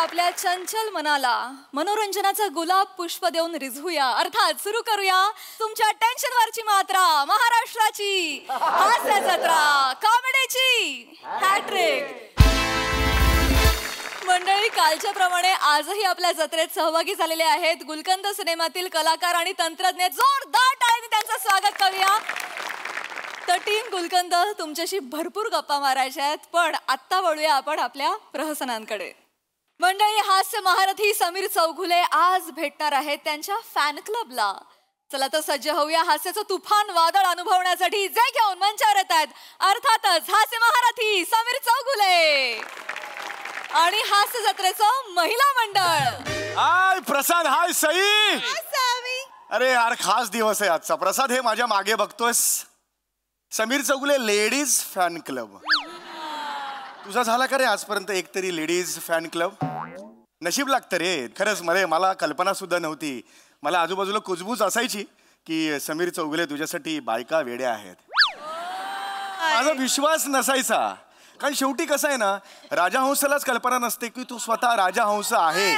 आपल्या चंचल मनाला मनोरंजनाचा गुलाब पुष्प देऊन रिझवूया, अर्थात सुरू करूया तुमच्या टेन्शनवरची मात्रा, महाराष्ट्राची हास्य जत्रा, कॉमेडीची हॅट्रिक। मंडळी, कालच्या प्रमाणे आजही आपल्या जत्रेत सहभागी झालेले आहेत गुलकंद सिनेमातील कलाकार आणि तंत्रज्ञ। जोरदार टाळ्यांनी त्यांचं स्वागत करूया। तर टीम गुलकंद, तुमच्याशी भरपूर गप्पा मारायच्या आहेत, पण आत्ता वळूया आपण आपल्या प्रहसनांकडे। मंडळी, हास्य महारथी समीर चौघुले आज भेटणार आहेत त्यांच्या फॅन क्लबला। चला तर सज्ज होऊया हास्याचं तुफान वादळ अनुभवण्यासाठी। जे घेऊन मंचावर येत आहेत अर्थातच हास्य महारथी समीर चौघुले आणि हास्य जत्रेचं महिला मंडळ। हाय प्रसाद, हाय सई। अरे यार, खास दिवस आहे आजचा। प्रसाद, हे माझ्या मागे बघतोयस, Sameer Chougule ladies fan club. तुझा झाला का रे आजपर्यंत एक तरी लेडीज फॅन क्लब? नशीब लागतं रे खरंच। मला कल्पना सुद्धा नव्हती। मला आजूबाजूला कुजबूज असायची की समीर चौगुले तुझ्यासाठी बायका वेड्या आहेत। माझा विश्वास नसायचा, कारण शेवटी कसं आहे ना, राजहंसालाच कल्पना नसते की तू स्वतः राजहंस आहे।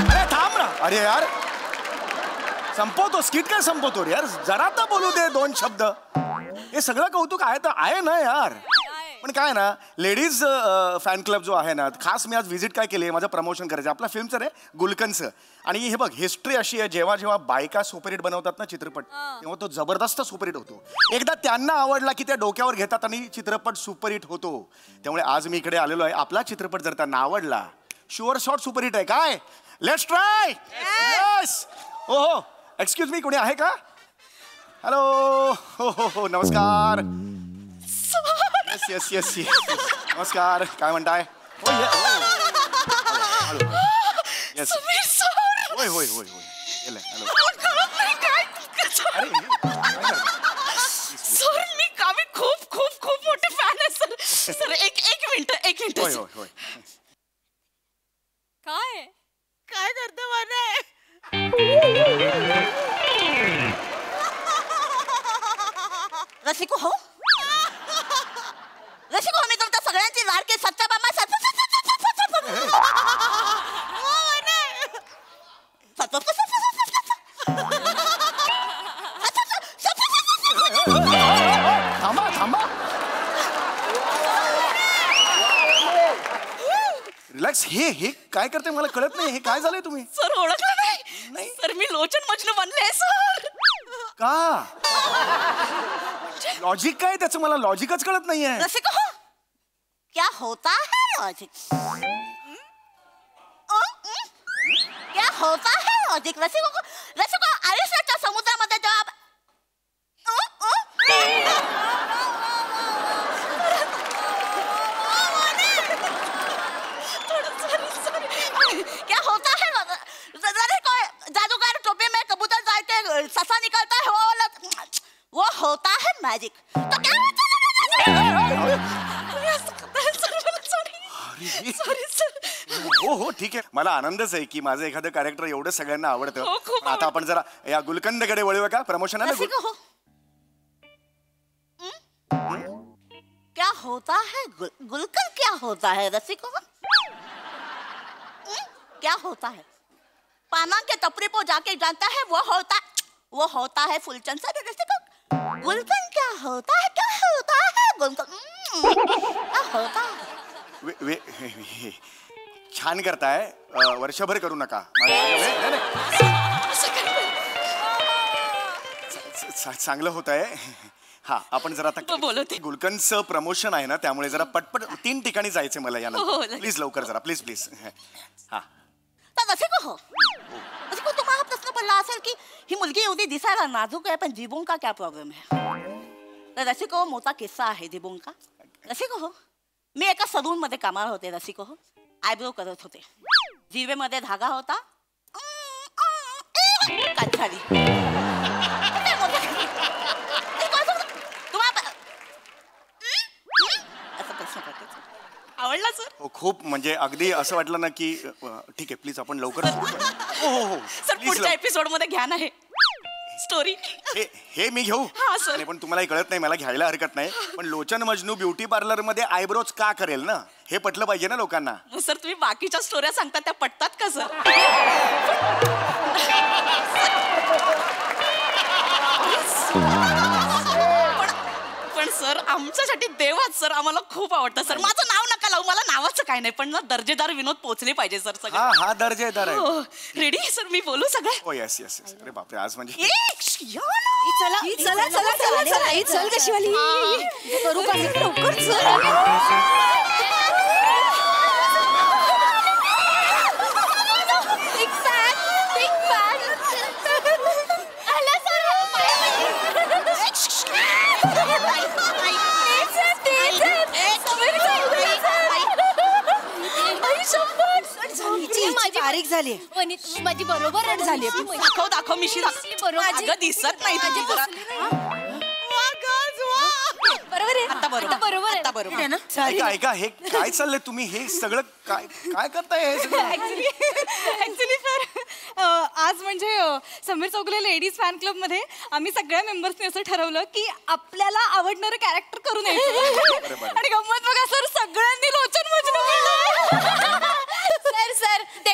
अरे थांब ना, अरे यार संपवतो स्किट, काय संपवतो रे यार, जरा तर बोलू दे दोन शब्द। हे सगळं कौतुक आहे तर आहे ना यार, पण काय ना, लेडीज फॅन क्लब जो आहे ना, खास मी आज व्हिजिट काय केली, माझं प्रमोशन करायचं आपल्या फिल्मचं रे, गुलकंदचं। आणि हे बघ, हिस्ट्री अशी आहे, जेव्हा जेव्हा बायका सुपरहिट बनवतात ना चित्रपट, तेव्हा तो जबरदस्त सुपरहिट होतो। एकदा त्यांना आवडला की त्या डोक्यावर घेतात आणि चित्रपट सुपरहिट होतो। त्यामुळे आज मी इकडे आलेलो आहे, आपला चित्रपट जर त्यांना आवडला, शुअर शॉट सुपरहिट आहे। काय, लेट्स ट्राय। यस। ओहो, एक्सक्यूज मी, कोणी आहे का? हॅलो, हो हो हो, नमस्कार। यस यस यस यस, नमस्कार, काय म्हणताय? यस, होय होय होय होय, हॅलो। सर, मी कावी खूप खूप खूप मोठे फॅन आहे सर। सर एक मिनिट। होय होय होय। काय करतो मला? रसिको हो, मी तुमच्या सगळ्यांची लाडकी सच्चा बाबा थांबा थांबा, रिलॅक्स। हे काय करते मला कळत नाही, हे काय झालंय तुम्ही? सर ओळखलं नाही सर, मी लोचन मजनू बनले सर। का? लॉजिक काय त्याचं, मला लॉजिकच कळत नाहीये। रसिको हो, क्या होता है लॉजिक? क्या होता है लॉजिक? रसिको आयुष्याच्या समुद्रामध्ये जेव्हा क्या होता है? जादूगर टोपी में कबूतर डाल के ससा निकलता है, वो होता है मैजिक। तो क्या हो हो ठीक आहे, मला आनंदच आहे की माझं एखादं कॅरेक्टर एवढं सगळ्यांना आवडतं। आता आपण जरा या गुलकंदकडे वळूया का? प्रमोशन आहे ना। क्या होता है गुलकंद? क्या होता है रसिको? क्या होता है? पाना के टपरी पर जाके जानता है, वो होता है फुलचंद सर। रसिको, गुलकंद क्या होता है? क्या होता है गुलकंद? क्या होता है? छान करताय, वर्षभर करू नका। चांगलं होत आहे। हा, आपण जरा आता गुलकंदचं प्रमोशन आहे ना, त्यामुळे जरा पटपट 3 ठिकाणी जायचं मला यानंतर। प्लीज लवकर जरा, प्लीज प्लीज। हा, रसिको हो, रसिको तुम्हाला प्रश्न पडला असेल की ही मुलगी एवढी दिसायला नाजूक आहे, पण जिबोंग का क्या प्रॉब्लेम है? तर रसिको, मोठा किस्सा आहे जिबोंग का। रसिको हो, मी एका सलून मध्ये कामाला होते रसिको हो, आयब्रो करत होते। जिभेमध्ये धागा होता, काछारी। आवडला सर? हो, खूप, म्हणजे अगदी असं वाटलं ना की ठीक आहे, प्लीज आपण लवकर सुरू करू। हो हो हो सर, पुढच्या एपिसोड मध्ये घ्या ना हे। स्टोरी. हे मी घेऊ हा, सर. नाही, पण तुम्हालाही कळत नाही, मला घ्यायला हरकत नाही. पण लोचन मजनू ब्युटी पार्लर मध्ये आयब्रोज का करेल ना, हे पटलं पाहिजे ना लोकांना. सर तुम्ही बाकीच्या स्टोऱ्या सांगता त्या पटतात का सर? पण सर आमच्यासाठी देवाच सर, आम्हाला खूप आवडतं सर. माझं नाव नका लावू, मला नावाचं काय नाही, पण ना दर्जेदार विनोद पोहोचले पाहिजे सर सगळं. हा दर्जेदार आहे. रेडी सर, मी बोलू सगळं? हो येस येस येस. अरे बापरे, आज म्हणजे चला चला चला चला चला चल ग शिवाली, करू का लवकर चल. माझी बारीक झाली, माझी बरोबर रड झाली. दाखव मिशी दाखव. दिसत नाही तुझी जरा. बरोबर आहे, आता बरोबर, आता बरोबर आहे. आता बरोबर आहे ना. ऐका ऐका, हे काय चाललंय, तुम्ही हे सगळं काय काय करताय हे सगळं? ऍक्च्युली सर, आज म्हणजे Sameer Chougule ladies fan club मध्ये आम्ही सगळ्या मेंबर्सनी असं ठरवलं की आपल्याला आवडणारं कॅरेक्टर करून यायचं. आणि गंमत बघा सर, सगळ्यांनी लोचन मजनू बोललं. सर ते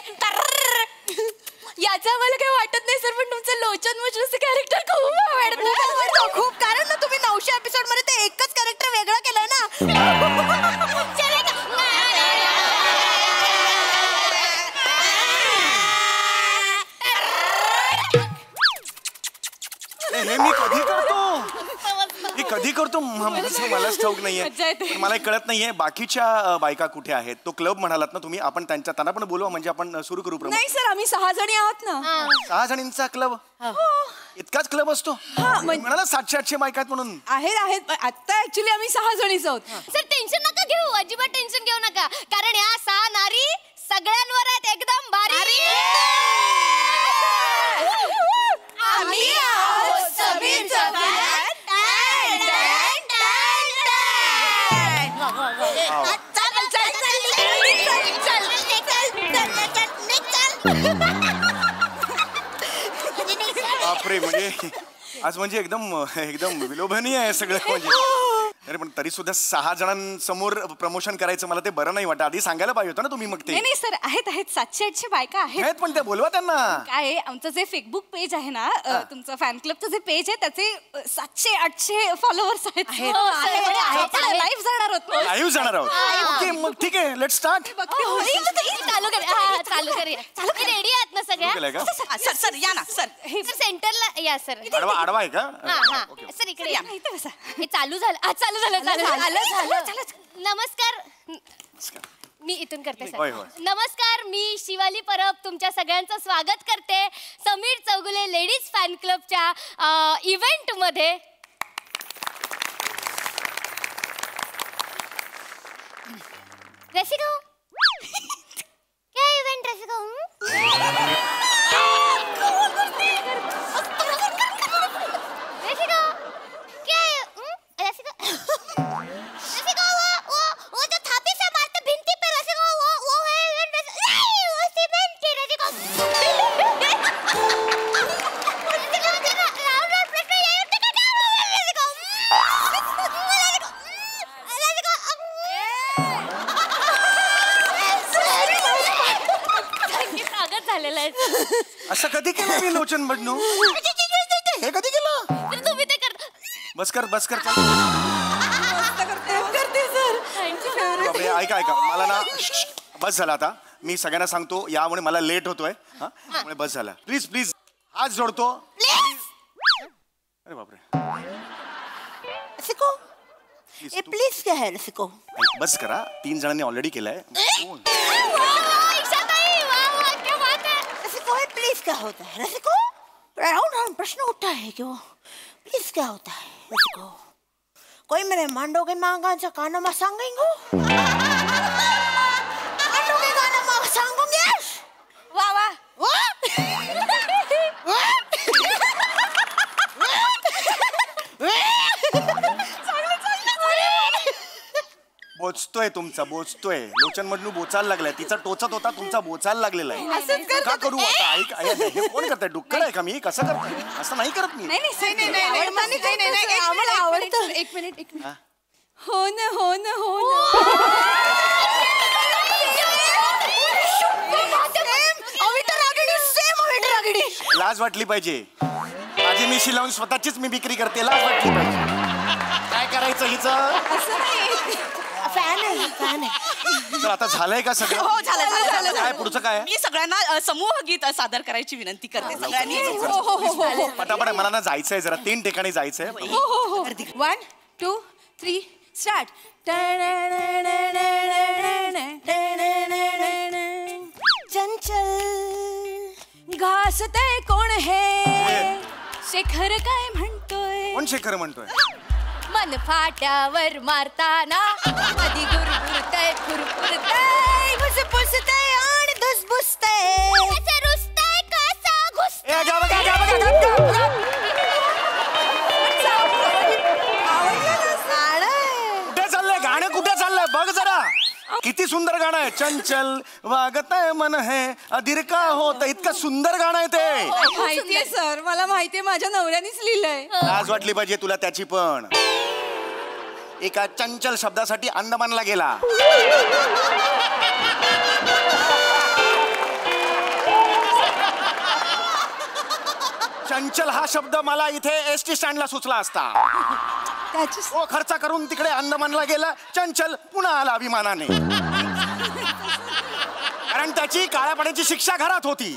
याचं आम्हाला काही वाटत नाही सर, पण तुमचं लोचन मजनूचं कॅरेक्टर खूप आवडतं. खूप, कारण ना तुम्ही 900 एपिसोड मध्ये ते एकच कॅरेक्टर वेगळं केलंय ना. हे मी कधी करतो मलाच ठाऊक नाहीये. पण मला कळत नाहीये बाकीच्या बायका कुठे आहेत. तो क्लब म्हणालात ना तुम्ही, आपण त्यांना पण बोलवा, म्हणजे आपण सुरू करू. नाही सर, आम्ही 6 जणी आहोत ना. 6 जणींचा क्लब? इतकाच क्लब असतो? म्हणाला 700-800 बायका आहेत म्हणून. आहेत आता ऍक्च्युली आम्ही 6 जणीच आहोत. सर टेन्शन नका घेऊ, अजिबात टेन्शन घेऊ नका, कारण या 6 नारी सगळ्यांवर आहेत एकदम भारी. आम्ही आहोत समीर चौगुले. बापरे, म्हणजे आज म्हणजे एकदम विलोभनीय आहे सगळं म्हणजे. अरे पण तरी सुद्धा 6 जणांसमोर प्रमोशन करायचं मला ते बरं नाही वाटत. आधी सांगायला पाहिजे होतं ना तुम्ही. मग ते नाही सर, आहेत 700-800 बायका आहेत. पण ते बोलवा त्यांना. काय आमचं जे फेसबुक पेज आहे ना, तुमचं फॅन क्लबचं जे पेज आहे त्याचे 700-800 फॉलोअर्स आहेत. लाईव्ह जाणार आहोत. लाईव्ह जाणार आहोत. ओके, मग ठीक आहे, लेट्स स्टार्ट. चालू करूया. रेडी आहात ना सगळ्या? सर सर या ना सर. सर सेंटरला या सर. आडवा आहे का? हा सर इकडे या. हे चालू झालं. नमस्कार, मी इथून करते होय, सर. होय. नमस्कार, मी शिवाली परब तुमच्या सगळ्यांचं स्वागत करते समीर चौगुले लेडीज फॅन क्लबच्या इव्हेंट मध्ये. रसिका क्या इव्हेंट रसिका? रसिका क्या रसिका रसिका वो जो थापी से मारते भिंती पे रसिका वो है इवेंट. नहीं वो सीमेंट की रसिका. राउंड प्रश्न ये होते का रसिका? स्वागत झालेलं आहे. असं कधी केलं मी लोचन मजनू? हे कधी केलं? तुम्ही ते करता. बस कर करते सर. बापरे, ऐका मला ना बस झाला आता. मी सगळ्यांना सांगतो यामुळे मला लेट होतोय. त्यामुळे बस झाला. प्लीज हात जोडतो. अरे बापरे, रसिको ए प्लीज क्या है रसिको? बस करा. 3 जणांनी ऑलरेडी केलंय. रसिको प्लीज क्या होता है रसिको? राउंड प्रश्न उठता है कि वो प्लीज क्या होता है रसिको? कोई मेरे मांडो के मांगांचा कानमा सांगेंगो? मांडो के कानमा सांगोगे? वा बोचतोय तुमचा, बोचतोय. लोचन मजनू बोचायला लागलाय, तिचा टोचत होता, तुमचा बोचायला लागलेला आहे. असंच का करतात. करू आता? ऐक, हे कोण करताय? डुक्कर आहे का मी? कसं करताय? असं नाही करत मी. आम्हाला आवडतं. एक मिनिट. हो ना. लाज वाटली पाहिजे. माझी मिशी लावून स्वतःचीच मी विक्री करते. लाज वाटली पाहिजे. काय करायचं हिचं? फॅन आहे. तर आता झालंय का सगळं? हो झालं. काय पुढचं काय? मी सगळ्यांना समूह गीत सादर करायची विनंती करते सगळ्यांनी. पटापट मला ना जायचंय, जरा 3 ठिकाणी जायचंय. 1 2 3 स्टार्ट. चंचल घासते कोण हे, शेखर काय म्हणतोय? कोण शेखर म्हणतोय? मन फाट्यावर मारताना कधी गुरगुरतय फुरफुरतय फुसफुसतय आणि धुसफुसतय. कसं रुसतंय कसं घुसतंय. ए, गप. कुठे चाललंय गाणं? कुठे चाललंय बघ जरा. किती सुंदर गाणं आहे. चंचल वागत आहे मन है अधीर का होत. इतकं सुंदर गाणं आहे ते. माहितीये सर, मला माहितीये, माझ्या नवऱ्यानेच लिहिलंय. लाज वाटली पाहिजे तुला त्याची पण. एका चंचल शब्दासाठी अंदमानला गेला. चंचल हा शब्द मला इथे एसटी स्टँडला सुचला असता. तो खर्च करून तिकडे अंदमानला गेला. चंचल पुन्हा आला अभिमानाने. कारण त्याची काळ्या पाण्याची शिक्षा घरात होती.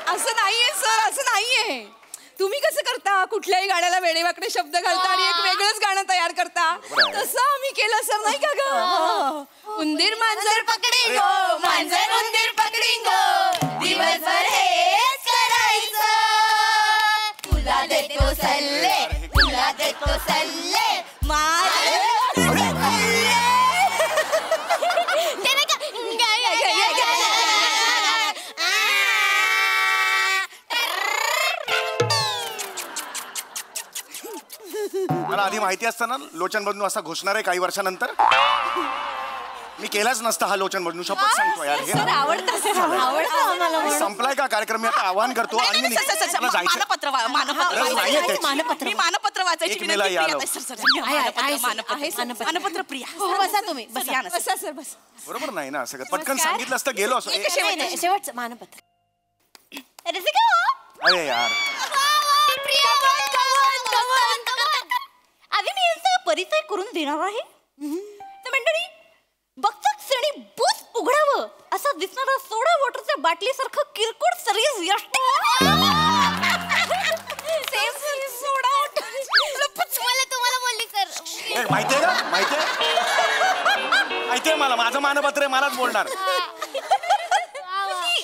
असं नाहीये सर, असं नाहीये. तुम्ही कसं करता, कुठल्याही गाण्याला वेडेवाकडे शब्द घालता आणि एक वेगळंच गाणं तयार करता, तसं आम्ही केलं सर, नाही का ग? उंदीर मांजर पकडे गो, मांजर उंदीर पकडे गो, दिवसभर हेच करायचं. तुला देतो सल्ले, तुला देतो सल्ले. ते नाही का? मला आधी माहिती असतं ना लोचन मजनू असा घोषणार आहे काही वर्षानंतर, मी केलाच नसता हा लोचन मजनू. शपथ सांगतो यार. हे आवडतं. संपलाय का कार्यक्रम? मी आता आव्हान करतो आणि मी मला जायचं. मी मानपत्र वाचायची एक मेला विनंती यायला. मानपत्र प्रिया. बसा तुम्ही, बसा सर, बसा. बरोबर नाही ना सगळं. पटकन सांगितलं असतं गेलो असं. शेवटचं मानपत्र. अरे यार, आधी मी यांचा परिचय करून देणार आहे. तर मंडळी, बक्षक आणि बूस उघडावं असं दिसणारं सोडा वॉटरच्या बाटलीसारखं किरकोळ सर्विस यष्ट सोडा वॉटर. मला तुम्हाला बोलली सर. माहितीये का? माहितीये मला. माझं मानपत्र आहे, मलाच बोलणार.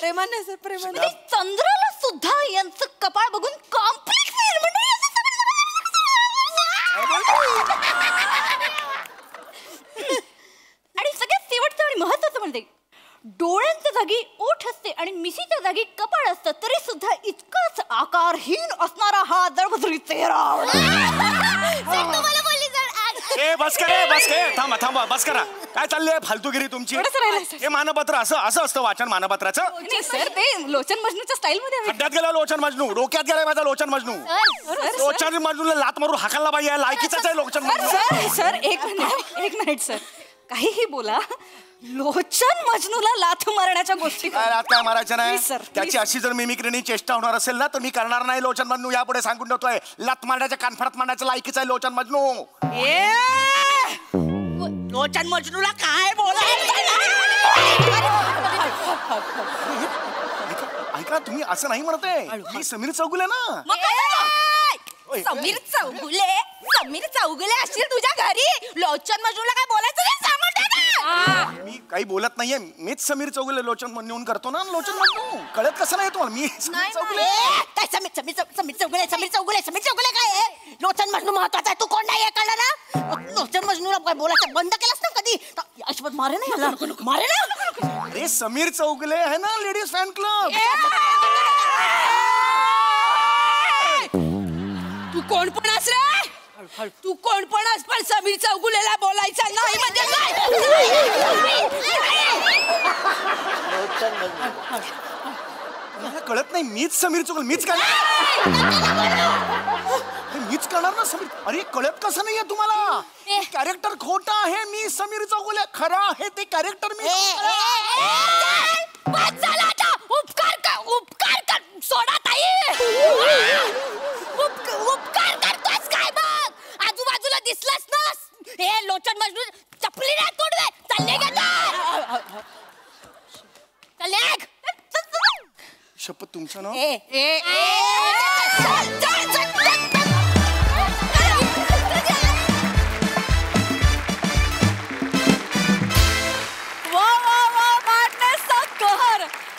प्रेमाने सर, प्रेमाने. चंद्राला सुद्धा यांचं कपाळ बघून कॉम्प्लेक्स आणि सगळ्यात शेवटचं आणि महत्वाचं म्हणजे डोळ्यांच्या जागी ओठ असते आणि मिशीच्या जागी कपाळ असतं, तरी सुद्धा इतकाच आकारहीन असणारा हा दळभद्री चेहरा. तुम्हाला बोलली सर. ए बस करे, बस करे. थांबा बस करा. काय चाललंय फालतूगिरी तुमची? हे मानपत्र असं असतं वाचन मानपत्राचं? सर, ते लोचन मजनूच्या स्टाईल मध्ये. खड्ड्यात गेला लोचन मजनू, डोक्यात गेलाय माझा लोचन मजनू. लोचन मजनूला लात मारून हाकायला पाहिजे. लायकीचाच आहे लोचन मजनू. सर एक मिनिट सर, काहीही बोला, लोचन मजनूला लाथ मारण्याच्या गोष्टी काय मारायचं नाही. Please, sir, त्याची अशी जर मिमिक्रीनी चेष्टा होणार असेल ना तर मी करणार नाही. लोचन मजनू यापुढे सांगून ठेवतोय. लात मारण्याच्या कानफडात मारण्याचं लायकीचं आहे लोचन मजनू. लोचन मजनूला काय बोलायचं? ऐका, तुम्ही असं नाही म्हणताय. मी समीर चौगुले ना. समीर चौगुले असतील तुझ्या घरी. लोचन मजनूला काय बोलायचं नाही, सांगून दे ना. मी काही बोलत नाहीये. मीच समीर चौगुले लोचन म्हणून करतो ना. लोचन मजनू कळत कसं नाही तुम्हाला? मी समीर चौगुले. काय समीर चौगुले काय आहे? लोचन मजनू महत्वाचा आहे. तू कोण नाही कळलं ना? लोचन मजनूला काय बोलायचं बंद केलंस ना कधी? अशोक मारे नाही, मारे ना. अरे समीर चौगुले आहे ना लेडीज फॅन क्लब. तू कोण पण अस रे? तू कोण पण आहेस, पण समीर चौगुलेला बोलायचं नाही म्हणजे मला कळत नाही, मीच समीर चौगुले, मीच करणार, मीच करणार ना समीर. अरे कळत कसं नाहीये तुम्हाला? कॅरेक्टर खोटं आहे, मी समीर चौगुले. खरं आहे ते कॅरेक्टर मी. उपकार कर, सोडा ताई. उपकार करतोस काय मग? आजूबाजूला दिसलास नास. हे लोचन मजनू चपली नाही तोडवे. चालले का चालले शपथ तुमचं नाव.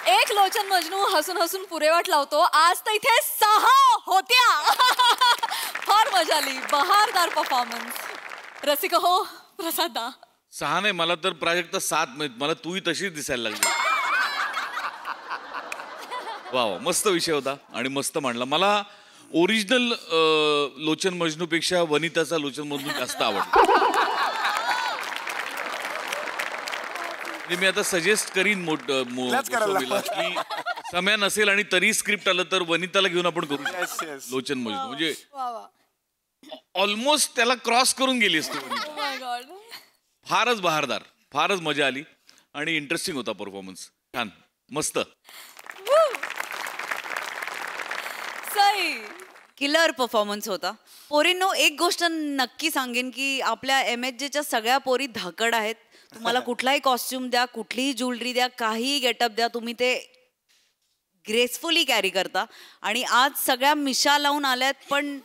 एक लोचन मजनू हसून हसून पुरेवाट लावतो. आज तर इथे 6 होत्या. फार मजा आली, बहारदार परफॉर्मन्स. रसिक हो प्रसादा. 6 नाही, मला तर प्राजक्ता 7 मला तूही तशीच दिसायला लागली. वा वा, मस्त विषय होता आणि मस्त मांडला. मला ओरिजिनल लोचन मजनू पेक्षा वनिताचा लोचन मजनू जास्त आवडला. मी आता सजेस्ट करीन की समय नसेल आणि तरी स्क्रिप्ट आलं तर वनिताला घेऊन आपण करू लोचन मजनू. म्हणजे ऑलमोस्ट त्याला क्रॉस करून गेली असतो. फारच बहारदार, फारच मजा आली आणि इंटरेस्टिंग होता परफॉर्मन्स. छान, मस्त. किलर परफॉर्मन्स होता. पोरींनो, एक गोष्ट नक्की सांगेन की आपल्या MHJच्या सगळ्या पोरी धाकड आहेत. तुम्हाला कुठलाही कॉस्ट्युम द्या, कुठलीही ज्वेलरी द्या, काहीही गेटअप द्या, तुम्ही ते ग्रेसफुली कॅरी करता. आणि आज सगळ्या मिशा लावून आल्यात, पण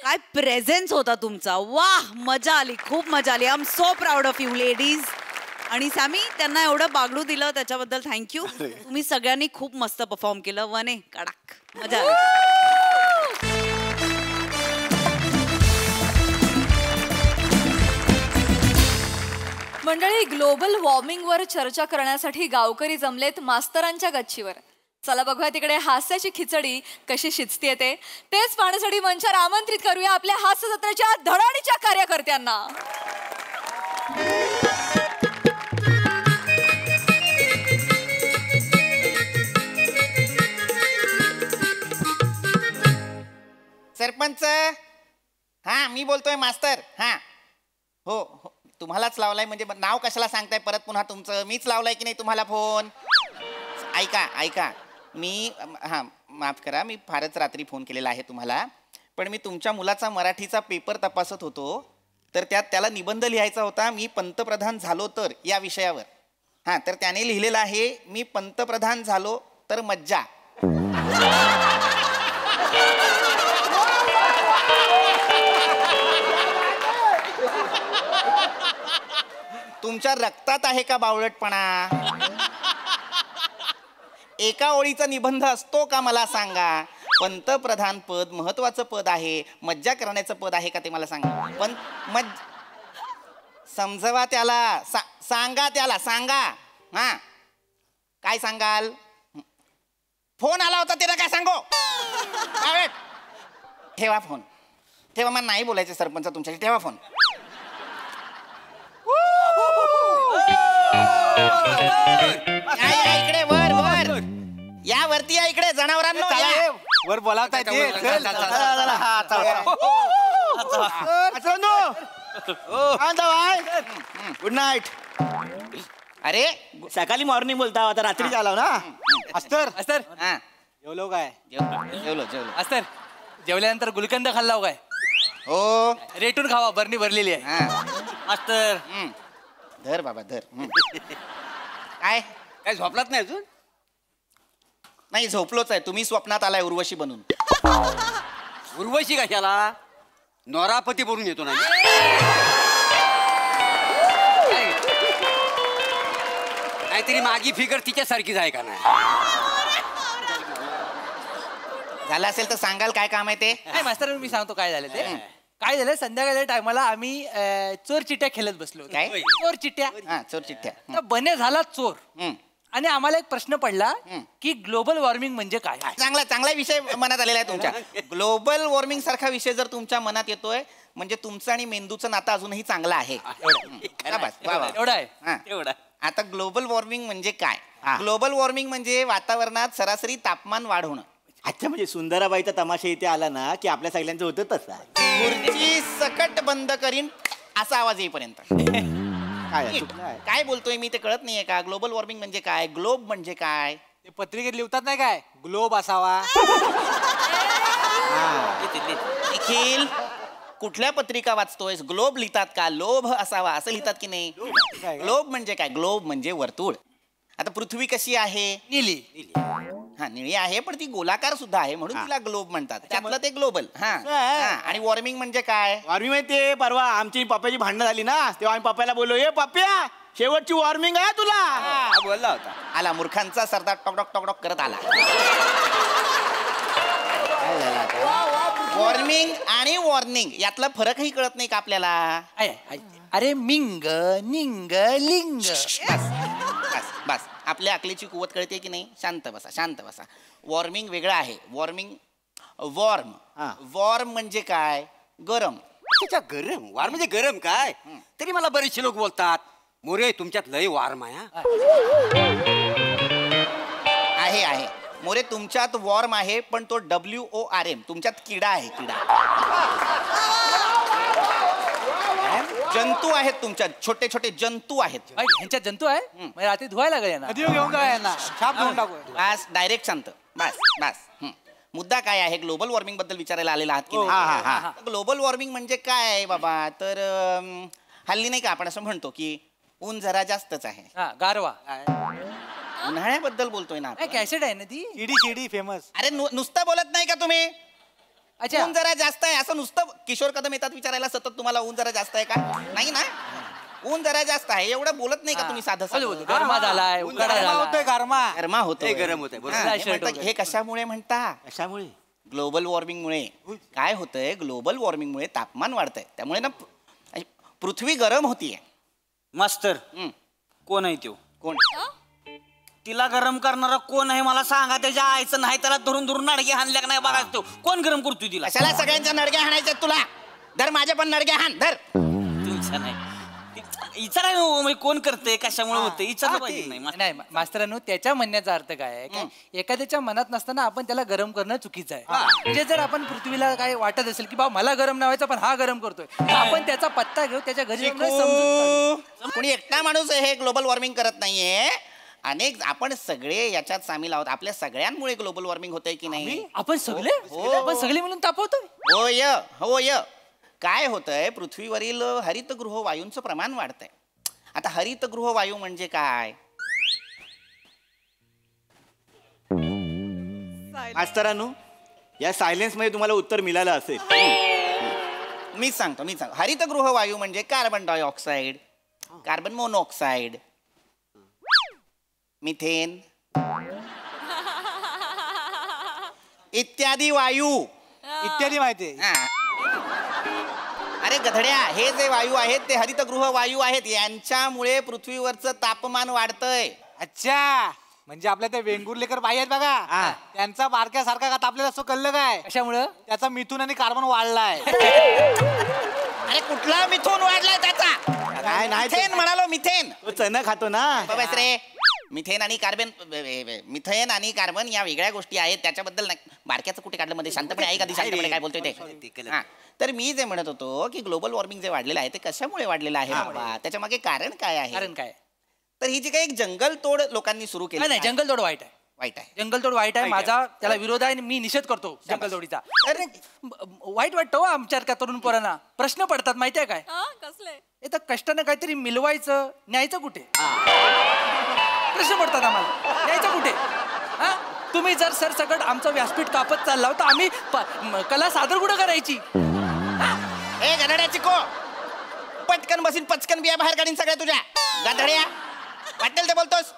काय प्रेझेन्स होता तुमचा. वाह, मजा आली, खूप मजा आली. I am so proud of you ladies. आणि सॅमी, त्यांना एवढं बागडू दिलं त्याच्याबद्दल थँक्यू. तुम्ही सगळ्यांनी खूप मस्त परफॉर्म केलं. वने कडक, मजा आली. मंडळी, ग्लोबल वॉर्मिंगवर चर्चा करण्यासाठी गावकरी जमलेत मास्तरांच्या गच्चीवर. चला बघूया तिकडे हास्याची खिचडी कशी शिजतीये ते. तेच पाहण्यासाठी मंचावर आमंत्रित करूया आपल्या हास्य जत्रेच्या धडाडीच्या कार्यकर्त्यांना. सरपंच. हा, मी बोलतोय मास्तर. हा हो हो, तुम्हालाच लावलाय. म्हणजे नाव कशाला सांगताय परत पुन्हा तुमचं? मीच लावलाय की नाही तुम्हाला फोन? ऐका मी, हां माफ करा, मी फारच रात्री फोन केलेला आहे तुम्हाला. पण मी तुमच्या मुलाचा मराठीचा पेपर तपासत होतो, तर त्यात त्याला निबंध लिहायचा होता, मी पंतप्रधान झालो तर, या विषयावर. हां, तर त्याने लिहिलेलं आहे, मी पंतप्रधान झालो तर मज्जा. तुमच्या रक्तात आहे का बावळटपणा? एका ओळीचा निबंध असतो का मला सांगा? पंतप्रधान पद महत्वाचं पद आहे, मज्जा करण्याचं पद आहे का ते मला सांगा. पण समजवा त्याला, सांगा त्याला, सांगा. हा, काय सांगाल? फोन आला होता त्याला, काय सांगू? ठेवा फोन, ठेवा. मला नाही बोलायचं सरपंच तुमच्याशी, ठेवा फोन. इकडे वर वर या, वरती या इकडे, जनावरांनो वर बोलावताय. Good night. अरे सकाळी मॉर्निंग बोलता, आता रात्री झाला ना. अस्तर अस्तर, हा जेवलो काय? जेवलो. अस्तर, जेवल्यानंतर गुलकंद खाल्ला काय? हो, रेटून खावा, बरणी भरलेली आहे. अस्तर, धर बाबा धर. काय काय झोपलात नाही अजून? नाही, झोपलोच आहे. तुम्ही स्वप्नात आलाय उर्वशी बनून. उर्वशी कशाला? नोरापती बनून येतो ना. काहीतरी माझी फिगर तिच्यासारखीच आहे का? नाही झालं असेल तर सांगाल काय काम आहे ते? नाही मास्तर, मी सांगतो काय झालं ते. काय झालं, संध्याकाळच्या टायमाला आम्ही चोर चिट्ट्या खेळत बसलो. काय? चोर चिट्ट्या. हा, चोर चिठ्ठ्या. तर बने झाला चोर आणि आम्हाला एक प्रश्न पडला की ग्लोबल वॉर्मिंग म्हणजे काय? चांगला विषय मनात आलेला आहे तुमच्या. ग्लोबल वॉर्मिंग सारखा विषय जर तुमच्या मनात येतोय म्हणजे तुमचं आणि मेंदूचं नातं अजूनही चांगलं आहे. एवढा आहे. एवढा. आता ग्लोबल वॉर्मिंग म्हणजे काय? ग्लोबल वॉर्मिंग म्हणजे वातावरणात सरासरी तापमान वाढ होणं. अच्छा, म्हणजे सुंदराबाईचा तमाशा इथे आला ना की आपल्या सगळ्यांचं होतं तसं. खुर्ची सकट बंद करीन असा आवाज येईपर्यंत. काय बोलतोय मी ते कळत नाहीये का? ग्लोबल वॉर्मिंग म्हणजे काय? ग्लोब म्हणजे काय? ते पत्रिकेत लिहतात नाही काय, ग्लोब असावा. निखिल, कुठल्या पत्रिका वाचतोयस? ग्लोब लिहितात का? लोभ असावा असं लिहितात की नाही? ग्लोब म्हणजे काय? ग्लोब म्हणजे वर्तुळ. आता पृथ्वी कशी आहे? निळी. हा, निळी आहे पण ती गोलाकार सुद्धा आहे म्हणून तिला ग्लोब म्हणतात. त्यातलं ते ग्लोबल. हा. आणि वॉर्मिंग म्हणजे काय? वॉर्मिंग माहितीये, परवा आमची पप्प्याची भांडणं झाली ना तेव्हा आम्ही पप्प्याला बोललो, ए पप्प्या शेवटची वॉर्मिंग आहे तुला. बोलला होता. आला मूर्खांचा सरदार टॉकडॉक टॉकडॉक करत आला. वॉर्मिंग आणि वॉर्निंग यातला फरकही कळत नाही का आपल्याला? अरे मिंग निंग लिंग. बस आपल्या अकलीची कुवत कळते की नाही? शांत बसा. वॉर्मिंग वेगळं आहे. वॉर्म म्हणजे काय? गरम. गरम वार म्हणजे गरम काय? तरी मला बरेचसे लोक बोलतात मोरे तुमच्यात लय वार्म आहे. आहे मोरे तुमच्यात वॉर्म आहे पण तो WORM तुमच्यात किडा आहे. किडा. जंतू आहेत तुमच्यात, छोटे छोटे जंतू आहेत. ह्यांच्यात जंतू आहे? रात्री धुवायला लागेल यांना. घेऊन यांना छाप घेऊन टाकू. बस डायरेक्ट शांत. बस. मुद्दा काय आहे? ग्लोबल वॉर्मिंग बद्दल विचारायला आलेला आहात की? ग्लोबल वॉर्मिंग म्हणजे काय बाबा? तर हल्ली नाही का आपण असं म्हणतो की ऊन जरा जास्तच आहे. गारवा. उन्हाळ्याबद्दल बोलतोय ना. कॅसेट आहे ना ती. शिडी फेमस. अरे नुसतं बोलत नाही का तुम्ही? अच्छा, ऊन जरा जास्त आहे असं नुसतं किशोर कदम येतात विचारायला सतत तुम्हाला ऊन जरा जास्त आहे का? नाही ना. ऊन जरा जास्त आहे एवढं बोलत नाही का तुम्ही? साधं गरमा झालाय, गरमा होतोय. गरम होतंय. हे कशामुळे म्हणता? कशामुळे? ग्लोबल वॉर्मिंगमुळे. काय होतंय? ग्लोबल वॉर्मिंगमुळे तापमान वाढतंय त्यामुळे ना पृथ्वी गरम होतीये. मास्तर कोण आहे तो? कोण? तिला गरम करणारा कोण आहे मला सांगा. त्याच्या आईचं नाही त्याला धरून नाडगे हाणल्या नाही बघा. तो कोण गरम करतोय तिला? कशाला सगळ्यांच्या नडग्या हाणायच्या तुला? धर माझ्या पण नडग्या हाण. धर. तुमच्या नाही विचारा कोण करते कशामुळे होते विचारलं पाहिजे. नाही मास्तरांनो, त्याच्या म्हणण्याचा अर्थ काय आहे की एखाद्याच्या मनात नसताना आपण त्याला गरम करणं चुकीचं आहे. म्हणजे जर आपण पृथ्वीला काय वाटत असेल की बाबा मला गरम नाही व्हायचं पण हा गरम करतोय, आपण त्याचा पत्ता घेऊ, त्याच्या घरी कोणी एकटा माणूस हे ग्लोबल वॉर्मिंग करत नाहीये. अनेक आपण सगळे याच्यात सामील आहोत. आपल्या सगळ्यांमुळे ग्लोबल वॉर्मिंग होतंय की नाही? आपण सगळे मिळून तापवतोय. होय. काय होतंय? पृथ्वीवरील हरितगृह वायूंचं प्रमाण वाढतंय. आता हरितगृह वायू म्हणजे काय? मास्तरांनो, या सायलेन्स मध्ये तुम्हाला उत्तर मिळालं असेल. मीच सांगतो. हरितगृह वायू म्हणजे carbon dioxide, carbon monoxide, methane इत्यादी वायू. इत्यादी माहिती. अरे गधड्या, हे जे वायू आहेत ते हरितगृह वायू आहेत. यांच्यामुळे पृथ्वीवरचं तापमान वाढतंय. अच्छा, म्हणजे आपल्या त्या वेंगुर्लेकर बाई आहेत बघा, त्यांचा बारक्यासारखा का तापलेला असं कळलं काय? कशामुळं? त्याचा मिथून आणि कार्बन वाढलाय. अरे कुठला मिथून वाढलाय त्याचा? नाही मिथेन म्हणालो. मिथेन चणा खातो ना. रे मिथेन आणि कार्बन या वेगळ्या गोष्टी आहेत. त्याच्याबद्दल बारक्याचं कुठे काढलं मध्ये? शांतपणे ऐका. शांतपणे काय बोलतोय ते. तर मी जे म्हणत होतो की ग्लोबल वॉर्मिंग जे वाढलेलं आहे ते कशामुळे वाढलेलं आहे बाबा? त्याच्या मागे कारण काय आहे? कारण काय? तर ही जी काही एक जंगल तोड लोकांनी सुरू केली. नाही, जंगल तोड वाईट आहे. जंगलतोड वाईट आहे. माझा त्याला विरोध आहे आणि मी निषेध करतो जंगलतोडीचा. अरे वाईट वाटतं आमच्या तरुण पोरांना. प्रश्न पडतात माहितीये काय? कसले? तर कष्टानं काहीतरी मिळवायचं, न्यायचं कुठे? प्रश्न पडतात आम्हाला. न्यायचं कुठे? तुम्ही जर सरसकट आमचं व्यासपीठ कापत चालला तर आम्ही कला सादर कुठं करायची? ए गधड्याची को पटकन बसीन पचकन बिया बाहेर काढीन सगळ्या तुझ्या. गधड्या वाटेल ते बोलतोस.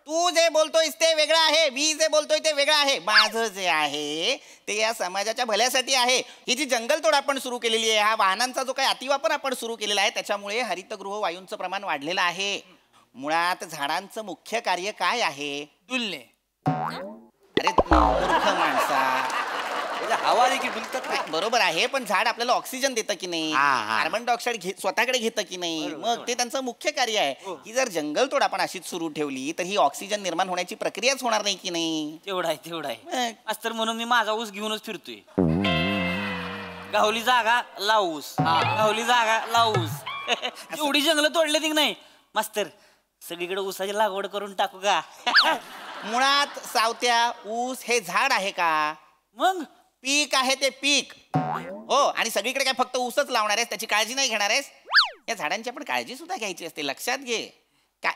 तू जे बोलतोयस ते वेगळं आहे, मी जे बोलतोय ते वेगळं आहे. माझं जे आहे ते या समाजाच्या भल्यासाठी आहे. ही जी जंगलतोड आपण सुरू केलेली आहे, हा वाहनांचा जो काही अतिवापर आपण सुरू केलेला आहे त्याच्यामुळे हरितगृह वायूंचं प्रमाण वाढलेलं आहे. मुळात झाडांचं मुख्य कार्य काय आहे? डुलणे. अरे मूर्ख माणसा, हवा आली की डुलतात नाही, बरोबर आहे, पण झाड आपल्याला ऑक्सिजन देतं की नाही, कार्बन डायऑक्साईड स्वतःकडे घेतं की नाही, मग ते त्यांचं मुख्य कार्य आहे. की जर जंगलतोड आपण अशीच सुरू ठेवली तर ही ऑक्सिजन निर्माण होण्याची प्रक्रियाच होणार नाही की नाही. तेवढा आहे मास्तर, म्हणून मी माझा ऊस घेऊनच फिरतोय. गावली जागा लावूस, गावली जागा लावूस. एवढी जंगल तोडले की नाही मास्तर, सगळीकडे ऊसाची लागवड करून टाकू का? मुळात सावत्या, ऊस हे झाड आहे का? मग पीक आहे ते पीक. हो, आणि सगळीकडे काय फक्त ऊसच लावणार आहेस, त्याची काळजी नाही घेणार आहेस? या झाडांची आपण काळजी सुद्धा घ्यायची असते, लक्षात घे. काय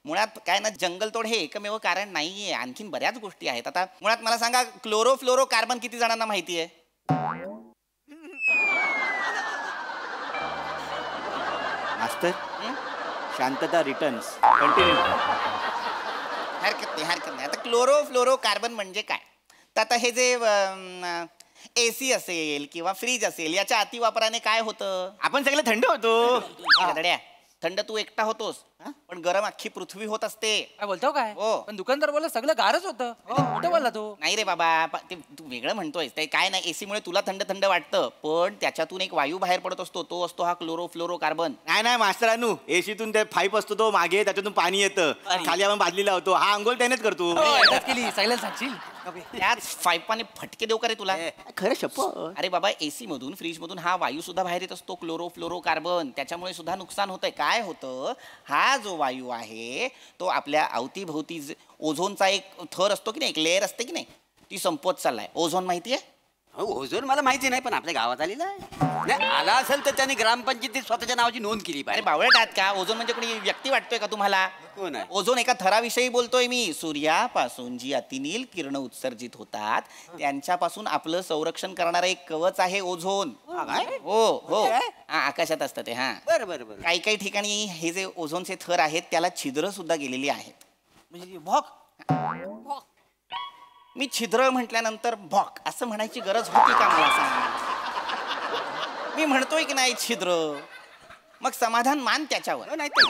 मुळात काय ना, जंगलतोड हे एकमेव कारण नाहीये, आणखीन बऱ्याच गोष्टी आहेत. आता मुळात मला सांगा, क्लोरोफ्लोरो कार्बन किती जणांना माहिती आहे? मास्तर, शांतता रिटर्न्स. कंटिन्यू. हरकत नाही. आता क्लोरोफ्लोरो कार्बन म्हणजे काय? तर आता हे जे AC असेल किंवा फ्रीज असेल, याच्या अतिवापराने काय होतं? आपण सगळे थंड होतो. गधड्या, थंड तू एकटा होतोस, पण गरम अख्खी पृथ्वी होत असते. काय बोलतो काय? हो. पण दुकानदार बोलला सगळं गारच होतं. कुठं बोलला तू? नाही रे बाबा, ते तू वेगळं म्हणतोय. ते काय नाही, AC मुळे तुला थंड थंड वाटतं, पण त्याच्यातून एक वायू बाहेर पडत असतो, तो असतो हा क्लोरोफ्लोरो कार्बन. नाही मास्तरानू, एसीतून ते पाईप असतो तो मागे, त्याच्यातून पाणी येतं, खाली आपण बादलीला होतो. हा अंघोळ त्यानेच करतो. केली सगळ्याला सांगशील? त्याच पाईपाने फटके देऊ का रे तुला? खरं शप्प. अरे बाबा, AC मधून, फ्रीज मधून हा वायू सुद्धा बाहेर येत असतो, क्लोरोफ्लोरो कार्बन. त्याच्यामुळे सुद्धा नुकसान होतंय. काय होतं, हा जो वायू आहे तो आपल्या अवतीभोवती ओझोनचा एक थर असतो की नाही, एक लेअर असते की नाही, ती संपत चाललाय. ओझोन माहितीये? ओझोन मला माहिती नाही, पण आपल्या गावात आलेला आहे. आला असेल तर त्यांनी ग्रामपंचायतीत स्वतःच्या नावाची नोंद केली अरे पाहिजे. बावळट आहात का? ओझोन म्हणजे कोणी व्यक्ती वाटतोय का तुम्हाला? कोण आहे? ओझोन एका थराविषयी बोलतोय मी. सूर्यापासून जी अतिनील किरण उत्सर्जित होतात, त्यांच्यापासून आपलं संरक्षण करणारं एक कवच आहे ओझोन. हो, आकाशात असतं ते. हा, बरं. काही ठिकाणी हे जे ओझोनचे थर आहेत त्याला छिद्र सुद्धा गेलेली आहेत. म्हणजे भॉक. मी छिद्र म्हटल्यानंतर भॉक असं म्हणायची गरज होती का मला सांग? मी म्हणतोय की नाही छिद्र, मग समाधान मान त्याच्यावर. नाही ते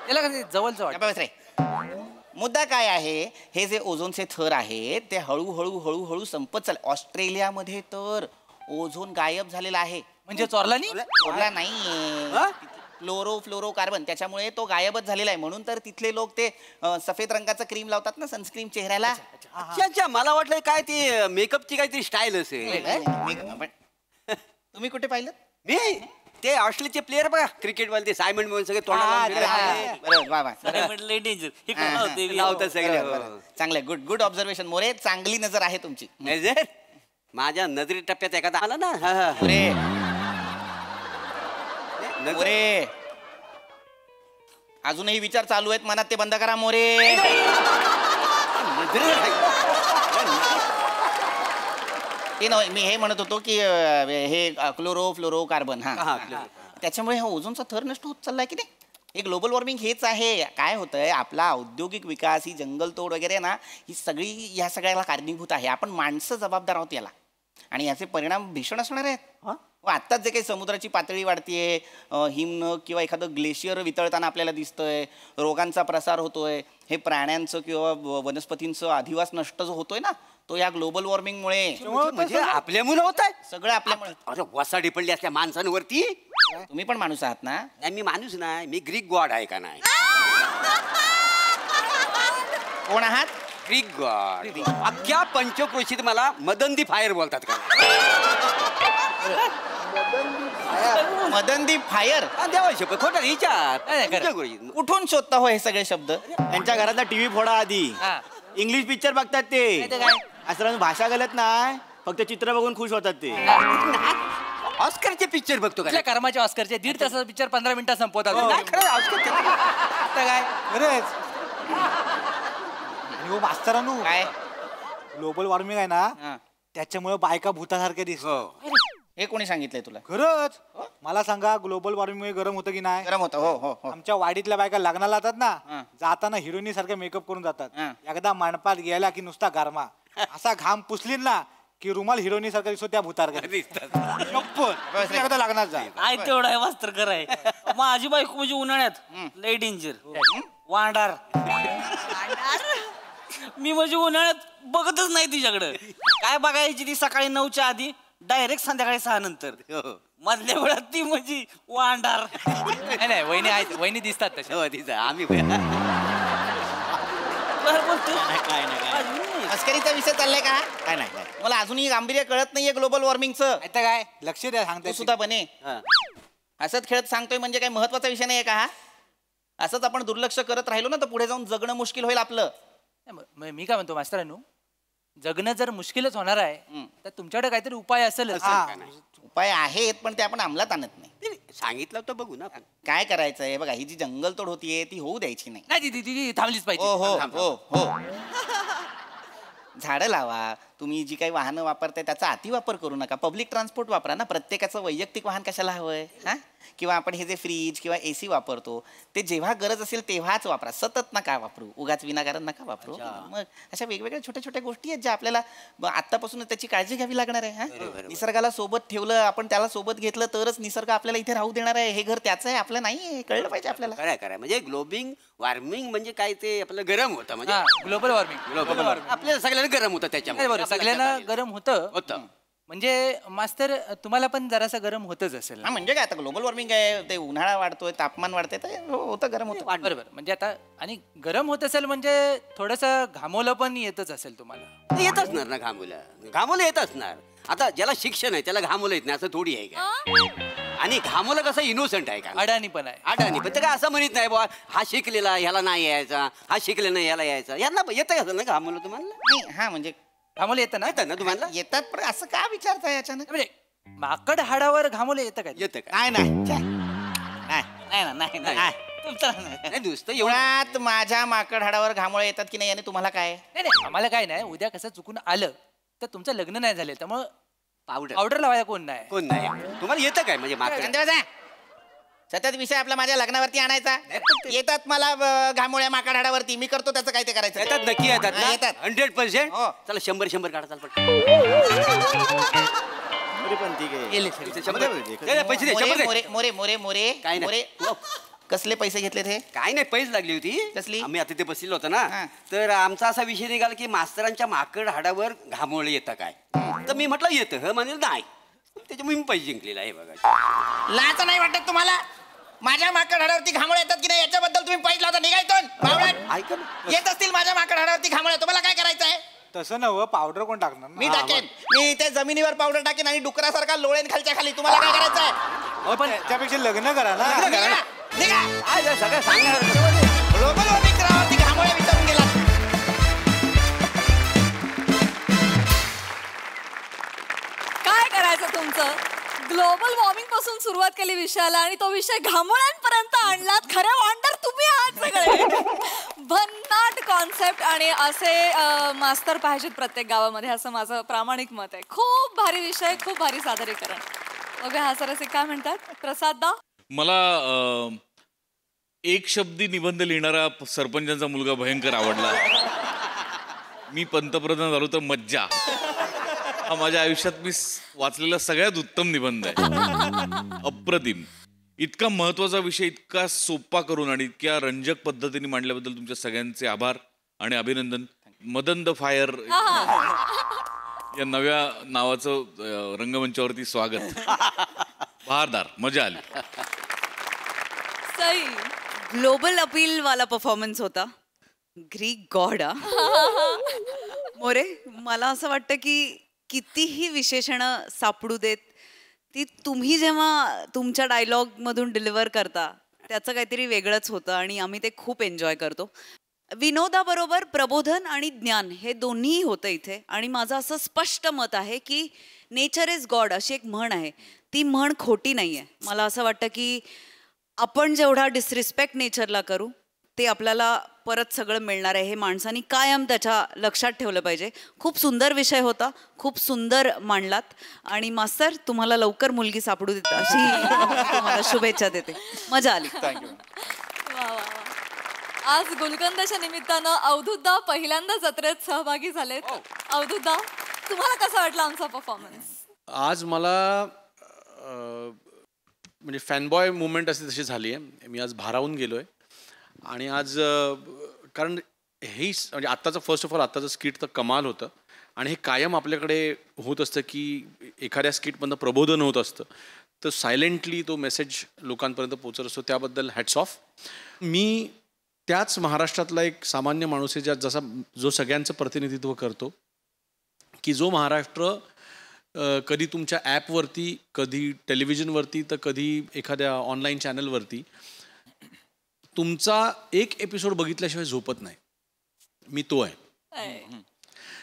त्याला कसं जवळचं वाटतं. बस रे. मुद्दा काय आहे, हे जे ओझोनचे थर आहेत ते हळूहळू संपत चालले. ऑस्ट्रेलियामध्ये तर ओझोन गायब झालेला आहे. म्हणजे चोरला नाहीये, क्लोरोफ्लोरो कार्बन, त्याच्यामुळे तो गायबच झालेला आहे. म्हणून तर तिथले लोक ते सफेद रंगाचं क्रीम लावतात ना, सनस्क्रीम चेहऱ्याला. अच्छा, मला वाटलं काय ती मेकअपची काहीतरी स्टाईल असेल. तुम्ही कुठे पाहिलं? मी ते ऑस्ट्रेलियाचे प्लेअर बघा, क्रिकेटवाले ते सायमंड म्हणून सगळे लावतात सगळे. चांगलं, गुड ऑब्झर्वेशन मोरे, चांगली नजर आहे तुमची. नजर माझ्या नजरी टप्प्यात एखादा आला ना. मोरे, अजूनही विचार चालू आहेत मनात, ते बंद करा मोरे. ते नाही, मी हे म्हणत होतो की हे क्लोरोफ्लोरो कार्बन, त्याच्यामुळे हा ओझोनचा थर नष्ट होत चाललाय की नाही. हे ग्लोबल वॉर्मिंग हेच आहे. काय होतंय, आपला औद्योगिक विकास, ही जंगलतोड वगैरे ना, ही सगळी या सगळ्याला कारणीभूत आहे. आपण माणसं जबाबदार आहोत याला, आणि याचे परिणाम भीषण असणार आहेत. आत्ताच जे काही समुद्राची पातळी वाढतीये, हिमनग किंवा एखादं ग्लेशियर वितळताना आपल्याला दिसतंय, रोगांचा प्रसार होतोय, हे प्राण्यांचं किंवा वनस्पतींचं अधिवास नष्ट जो होतोय ना, तो या ग्लोबल वॉर्मिंगमुळे. म्हणजे आपल्यामुळे होत आहे सगळं आपल्यामुळे. अरे वसाडी पडली असल्या माणसांवरती. तुम्ही पण माणूस आहात ना? नाही, मी माणूस नाही, मी ग्रीक गॉड आहे का नाही? कोण आहात? Greek God. अख्ख्या पंचक्रोशीत मला मदंदी फायर बोलतात का? मदंदी फायर? देवा शपथ, खोटा विचार. कुठून शोधता हो हे सगळे शब्द? त्यांच्या घरातला टीव्ही फोडा आधी. इंग्लिश पिक्चर बघतात ते. असं भाषा गलत नाही, फक्त चित्र बघून खुश होतात ते. ऑस्करचे पिक्चर बघतो का? कर्माच्या ऑस्करचे 1.5 तासाचा पिक्चर 15 मिनिटात संपवतात. काय खरंच. आणि मास्तरानू, काय ग्लोबल वॉर्मिंग आहे ना, त्याच्यामुळे बायका भूतासारख्या दिसतो. हे कोणी सांगितलंय तुला? खरंच. मला सांगा, ग्लोबल वॉर्मिंग गरम होतं की नाही? गरम होतं. हो. आमच्या वाडीतल्या बायका लग्नाला जातात ना, जाताना हिरोईनी सारखे मेकअप करून जातात. एकदा मंडपात गेला की नुसता गरमा, असा घाम पुसलीन ना की रुमाल हिरोनी सारखा दिसतो त्या भूतार एकदा लागणार जा आहे तेवढा आहे मास्तर कराय माझी बायको म्हणजे उन्हाळ्यात लय डेंजर वांडार मी म्हणजे उन्हाळ्यात बघतच नाही तिच्याकडं काय बघायची ती सकाळी 9च्या आधी डायरेक्ट संध्याकाळी 6 नंतर मधल्या वेळात ती म्हणजे वांडार नाही वहिनी आहेत वहिनी दिसतात तसे आम्ही मस्करीचा विषय चाललाय का काय नाही मला अजूनही गांभीर्य कळत नाहीये ग्लोबल वॉर्मिंगचं आता काय लक्ष द्या सांगते सुद्धा बने असंच खेळत सांगतोय म्हणजे काही महत्वाचा विषय नाहीये का हा असंच आपण दुर्लक्ष करत राहिलो ना तर पुढे जाऊन जगणं मुश्किल होईल आपलं मी काय म्हणतो मास्तरांनो जगणं जर मुश्किलच होणार आहे तर तुमच्याकडे काहीतरी उपाय असेलच उपाय आहेत पण ते आपण अंमलात आणत नाही सांगितलं तर बघू ना काय करायचंय बघा ही जी जंगलतोड होतीये ती होऊ द्यायची नाही नाही ती थांबलीच पाहिजे हो हो झाडं लावा तुम्ही जी काही वाहनं वापरताय त्याचा अतिवापर करू नका पब्लिक ट्रान्सपोर्ट वापरा ना प्रत्येकाचं वैयक्तिक वाहन कशाला हवंय हा किंवा आपण हे जे फ्रीज किंवा AC वापरतो ते जेव्हा गरज असेल तेव्हाच वापरा सतत नका वापरू उगाच विनाकारण नका वापरू मग अशा वेगवेगळ्या छोट्या छोट्या गोष्टी आहेत ज्या आपल्याला आत्तापासून त्याची काळजी घ्यावी लागणार आहे हा निसर्गाला सोबत ठेवलं आपण त्याला सोबत घेतलं तरच निसर्ग आपल्याला इथे राहू देणार आहे हे घर त्याचं आहे आपलं नाही कळलं पाहिजे आपल्याला खरं म्हणजे ग्लोबिंग वॉर्मिंग म्हणजे काय ते आपलं गरम होतं म्हणजे ग्लोबल वॉर्मिंग आपल्याला सगळ्यांना गरम होतं त्याच्यामुळे सगळ्यांना गरम होतं म्हणजे मास्तर तुम्हाला पण जरासं गरम होतच असेल हा म्हणजे काय आता ग्लोबल वॉर्मिंग आहे ते उन्हाळा वाढतोय तापमान वाढतंय तर होतं गरम होतं बरोबर म्हणजे आता आणि गरम होत असेल म्हणजे थोडंसं घामोलं पण येतच असेल तुम्हाला येत असणार ना घामोलं येत असणार आता ज्याला शिक्षण आहे त्याला घामोलं येत नाही असं थोडी आहे का आणि घामोलं कसं इनोसंट आहे का अडाणी पण आहे अडाणी पण ते काय असं म्हणत नाही बुवा हा शिकलेला ह्याला नाही यायचा हा शिकलेला नाही ह्याला यायचा यांना येतं असेल ना घामोलं तुम्हाला हा म्हणजे घामोलं येतं ना तुम्हाला येतात पण असं का विचारताय अचानक म्हणजे माकड हाडावर घामोलं येतं का येतं काय नाही नाही नुसतं एवढ्यात माझ्या माकड हाडावर घामोळे येतात की नाही याने तुम्हाला काय नाही आम्हाला काय नाही उद्या कसं चुकून आलं तर तुमचं लग्न नाही झालं त्यामुळं पावडर लावायला कोण नाही तुम्हाला येतं काय म्हणजे माकड सतत विषय आपला माझ्या लग्नावरती आणायचा येतात मला घामोळ्या माकड हाडावरती मी करतो त्याचं काय ते करायचं येतात नक्की येतात हा, येतात 100% चला 100 काढा चाल पण ठीक आहे पैसे दे 100 मोरे मोरे मोरे मोरे काय नाही. मोरे कसले पैसे घेतले ते काय नाही पैसे लागली होती कसली? आम्ही आता ते बसलो होतो ना तर आमचा असा विषय निघाला की मास्तरांच्या माकड हाडावर घामोळे येतं काय तर मी म्हटलं येतं म्हणजे नाही त्याच्यामुळे मी पैसे जिंकलेला आहे बघा लाच नाही वाटत तुम्हाला माझ्या माकड हाडावरती घामोळे येतात की नाही याच्याबद्दल तुम्ही पैसे लावता निघायतून ऐका ना येत असतील माझ्या माकड हाडावरती घामोळे तुम्हाला काय करायचं आहे तसं नव्ह पावडर कोण टाकणार मी टाकेन मी ते जमिनीवर पावडर टाकेन आणि डुकरासारखा लोळेन खालच्या खाली तुम्हाला काय करायचं आहे पण त्यापेक्षा लग्न करा ना सगळं सांगणार ग्लोबल वॉर्मिंग करावरती घामोळे विचारून गेला काय करायचं तुमचं ग्लोबल वॉर्मिंग पासून सुरुवात केली विषयाला आणि तो विषय घामोळ्यांपर्यंत आणलात खरे वांडर तुम्ही आहात सगळे भन्नाट कॉन्सेप्ट आणि असे मास्तर पाहिजेत प्रत्येक गावामध्ये असं माझं प्रामाणिक मत आहे खूप भारी विषय खूप भारी सादरीकरण बघा हा सरसे काय म्हणतात प्रसाद दा मला एक शब्दी निबंध लिहिणारा सरपंचांचा मुलगा भयंकर आवडला मी पंतप्रधान झालो तर मज्जा हा माझ्या आयुष्यात मी वाचलेला सगळ्यात उत्तम निबंध आहे अप्रतिम इतका महत्वाचा विषय इतका सोपा करून आणि इतक्या रंजक पद्धतीने मांडल्याबद्दल तुमच्या सगळ्यांचे आभार आणि अभिनंदन मदन द फायर या नव्या नावाचं रंगमंचावरती स्वागत बहारदार मजा आली सही ग्लोबल अपील वाला परफॉर्मन्स होता ग्रीक गॉड मोरे मला असं वाटतं की कितीही विशेषणं सापडू देत ती तुम्ही जेव्हा तुमच्या डायलॉगमधून डिलिव्हर करता त्याचं काहीतरी वेगळंच होतं आणि आम्ही ते खूप एन्जॉय करतो विनोदाबरोबर प्रबोधन आणि ज्ञान हे दोन्ही होतं इथे आणि माझं असं स्पष्ट मत आहे की नेचर इज गॉड अशी एक म्हण आहे ती म्हण खोटी नाही आहे मला असं वाटतं की आपण जेवढा डिसरिस्पेक्ट नेचरला करू ते आपल्याला परत सगळं मिळणार आहे हे माणसांनी कायम त्याच्या लक्षात ठेवलं पाहिजे खूप सुंदर विषय होता खूप सुंदर मांडलात आणि मास्तर तुम्हाला लवकर मुलगी सापडू देते अशी तुम्हाला शुभेच्छा देते मजा आली आज गुलकंदाच्या निमित्तानं अवधूतदा पहिल्यांदा जत्रेत सहभागी झालेत अवधूतदा तुम्हाला कसं वाटलं आमचा परफॉर्मन्स? आज मला म्हणजे फॅनबॉय मुवमेंट अशी तशी झाली आहे. मी आज भारावून गेलो आहे आणि आज कारण हे म्हणजे आत्ताचं फर्स्ट ऑफ ऑल आत्ताचं स्किट तर कमाल होतं आणि हे कायम आपल्याकडे होत असतं की एखाद्या स्किटमधनं प्रबोधन होत असतं तर सायलेंटली तो मेसेज लोकांपर्यंत पोचत असतो. त्याबद्दल हॅट्स ऑफ. मी त्याच महाराष्ट्रातला एक सामान्य माणूस आहे जसा जो सगळ्यांचं प्रतिनिधित्व करतो की जो महाराष्ट्र कधी तुमच्या ॲपवरती, कधी टेलिव्हिजनवरती, तर कधी एखाद्या ऑनलाईन चॅनलवरती तुमचा एक एपिसोड बघितल्याशिवाय झोपत नाही. मी तो आहे.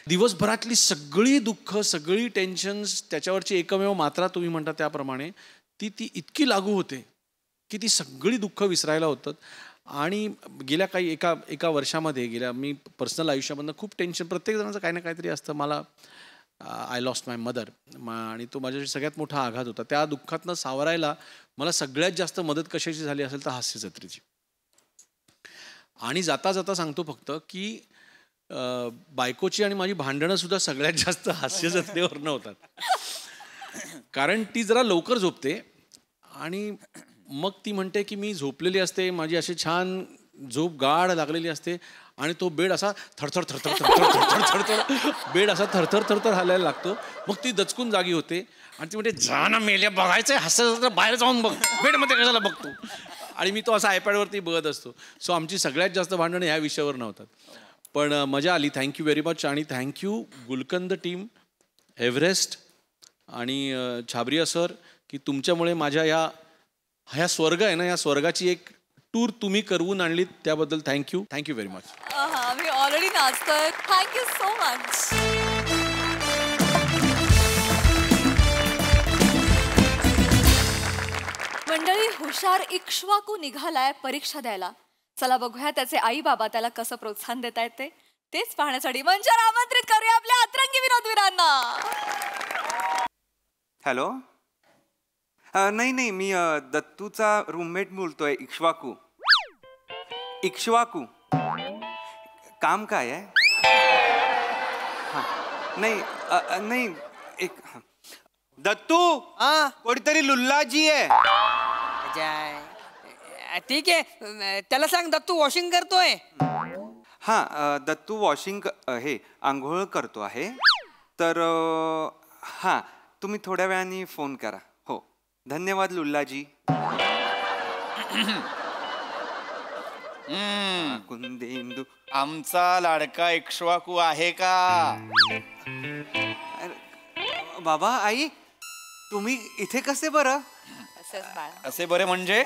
दिवसभरातली सगळी दुःख, सगळी टेन्शन्स, त्याच्यावरची एकमेव मात्रा तुम्ही म्हणता त्याप्रमाणे ती इतकी लागू होते की ती सगळी दुःख विसरायला होतात. आणि गेल्या काही एका वर्षामध्ये मी पर्सनल आयुष्यामधनं खूप टेन्शन, प्रत्येक जणांचं काही ना काहीतरी असतं. मला आय लॉस्ट माय मदर आणि तो माझ्याशी सगळ्यात मोठा आघात होता. त्या दुःखातनं सावरायला मला सगळ्यात जास्त मदत कशाची झाली असेल तर हास्य जत्रेची. आणि जाता जाता सांगतो फक्त की बायकोची आणि माझी भांडणं सुद्धा सगळ्यात जास्त हास्य जत्रेवरनं होतात. कारण ती जरा लवकर झोपते आणि मग ती म्हणते की मी झोपलेली असते, माझी अशी छान झोप गाढ लागलेली असते आणि तो बेड असा थरथर थरथर थरथर थरथर थरथर बेड असा थरथर थरथर हालायला लागतो. मग ती दचकून जागी होते आणि ती म्हणते जा ना मेल्या, बघायचंय हास्य बाहेर जाऊन बघ, बेडमध्ये कशाला बघतो. आणि मी तो असा आयपॅडवरती बघत असतो. सो आमची सगळ्यात जास्त भांडणं ह्या विषयावर नव्हतात. पण मजा आली. Thank you very much. आणि थँक्यू गुलकंद टीम, एव्हरेस्ट आणि छाबरिया सर की तुमच्यामुळे माझ्या ह्या स्वर्ग आहे ना, या स्वर्गाची एक टूर तुम्ही करवून आणलीत, त्याबद्दल थँक्यू व्हेरी मच. आम्ही ऑलरेडी नाचतोय. Thank you so much. मंडळी, हुशार इक्ष्वाकू निघालाय परीक्षा द्यायला. चला बघूया त्याचे आई बाबा त्याला कसं प्रोत्साहन देत आहेत तेच पाहण्यासाठी मंचावर आमंत्रित करूया आपल्या अतरंगी विनोदवीरांना. हॅलो. नाही मी दत्तूचा रूममेट बोलतोय. इक्ष्वाकू काम काय आहे? नाही एक दत्तू कोणीतरी लुल्लाजी आहे. ठीक आहे, त्याला सांग दत्तू वॉशिंग करतोय. दत्तू वॉशिंग हे आंघोळ करतो आहे. तर तुम्ही थोड्या वेळाने फोन करा. हो, धन्यवाद लुल्लाजी. कुंदेंदू आमचा लाडका इक्ष्वाकू आहे का? बाबा आई, तुम्ही इथे कसे बरं? असे बरे म्हणजे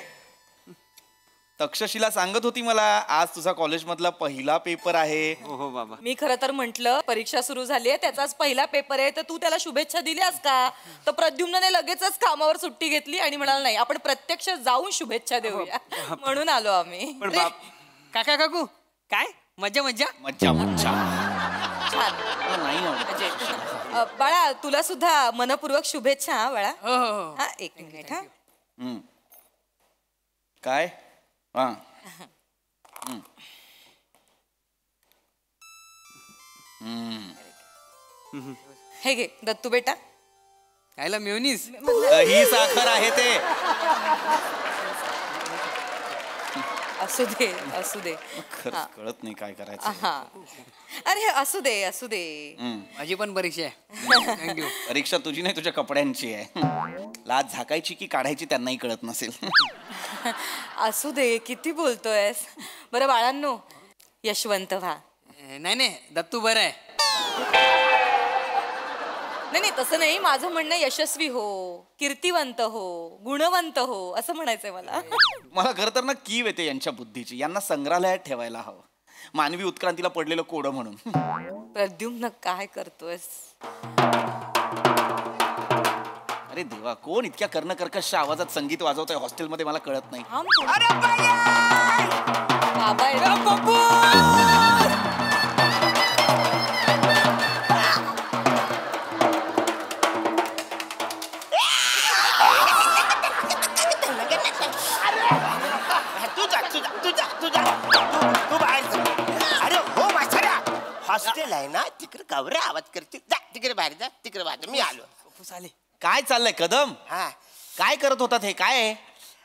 तक्षशिला सांगत होती मला आज तुझा कॉलेजमधला पहिला पेपर आहे. हो बाबा. मी खरं तर म्हंटल परीक्षा सुरू झाली आहे, त्याचाच पहिला पेपर आहे, तर तू त्याला शुभेच्छा दिल्यास का? तर प्रद्युम्नने लगेचच कामावर सुट्टी घेतली आणि म्हणाला नाही, आपण प्रत्यक्ष जाऊन शुभेच्छा देऊया. म्हणून आलो आम्ही. काका काकू काय मज्जा मज्जा मज्जा मज्जा. बाळा, तुला सुद्धा मनपूर्वक शुभेच्छा बाळा. हा, एक मिनिट. काय हे घे दत्तू बेटा. खायला मेवनीस ही साखर आहे ते. असू दे असू दे. कळत नाही काय करायचं. अरे असू दे असू दे. माझी पण परीक्षा आहे. परीक्षा तुझी नाही, तुझ्या कपड्यांची आहे. लाज झाकायची की काढायची त्यांनाही कळत नसेल. असू दे, किती बोलतोयस. बरं बाळांनो, यशवंत व्हा. नाही दत्तू बरं आहे. नाही तसं नाही, माझं म्हणणं यशस्वी हो, कीर्तिवंत हो, गुणवंत हो असं म्हणायचंय मला. मला खरं तर ना कीव येते यांच्या बुद्धीची. यांना संग्रहालयात ठेवायला हवं, मानवी उत्क्रांतीला पडलेलं कोडं म्हणून. प्रद्युम्न काय करतोयस? अरे देवा, कोण इतक्या कर्णकर्कश आवाजात संगीत वाजवतोय हॉस्टेलमध्ये मला कळत नाही. हॉस्टेल आहे ना, तिकडे गवऱ्या आवाज करते. करतील. जा तिकडे बाहेर जा, तिकडे बाहेर मी आलो. काय चाललंय कदम? हा काय करत होतात हे? काय आहे?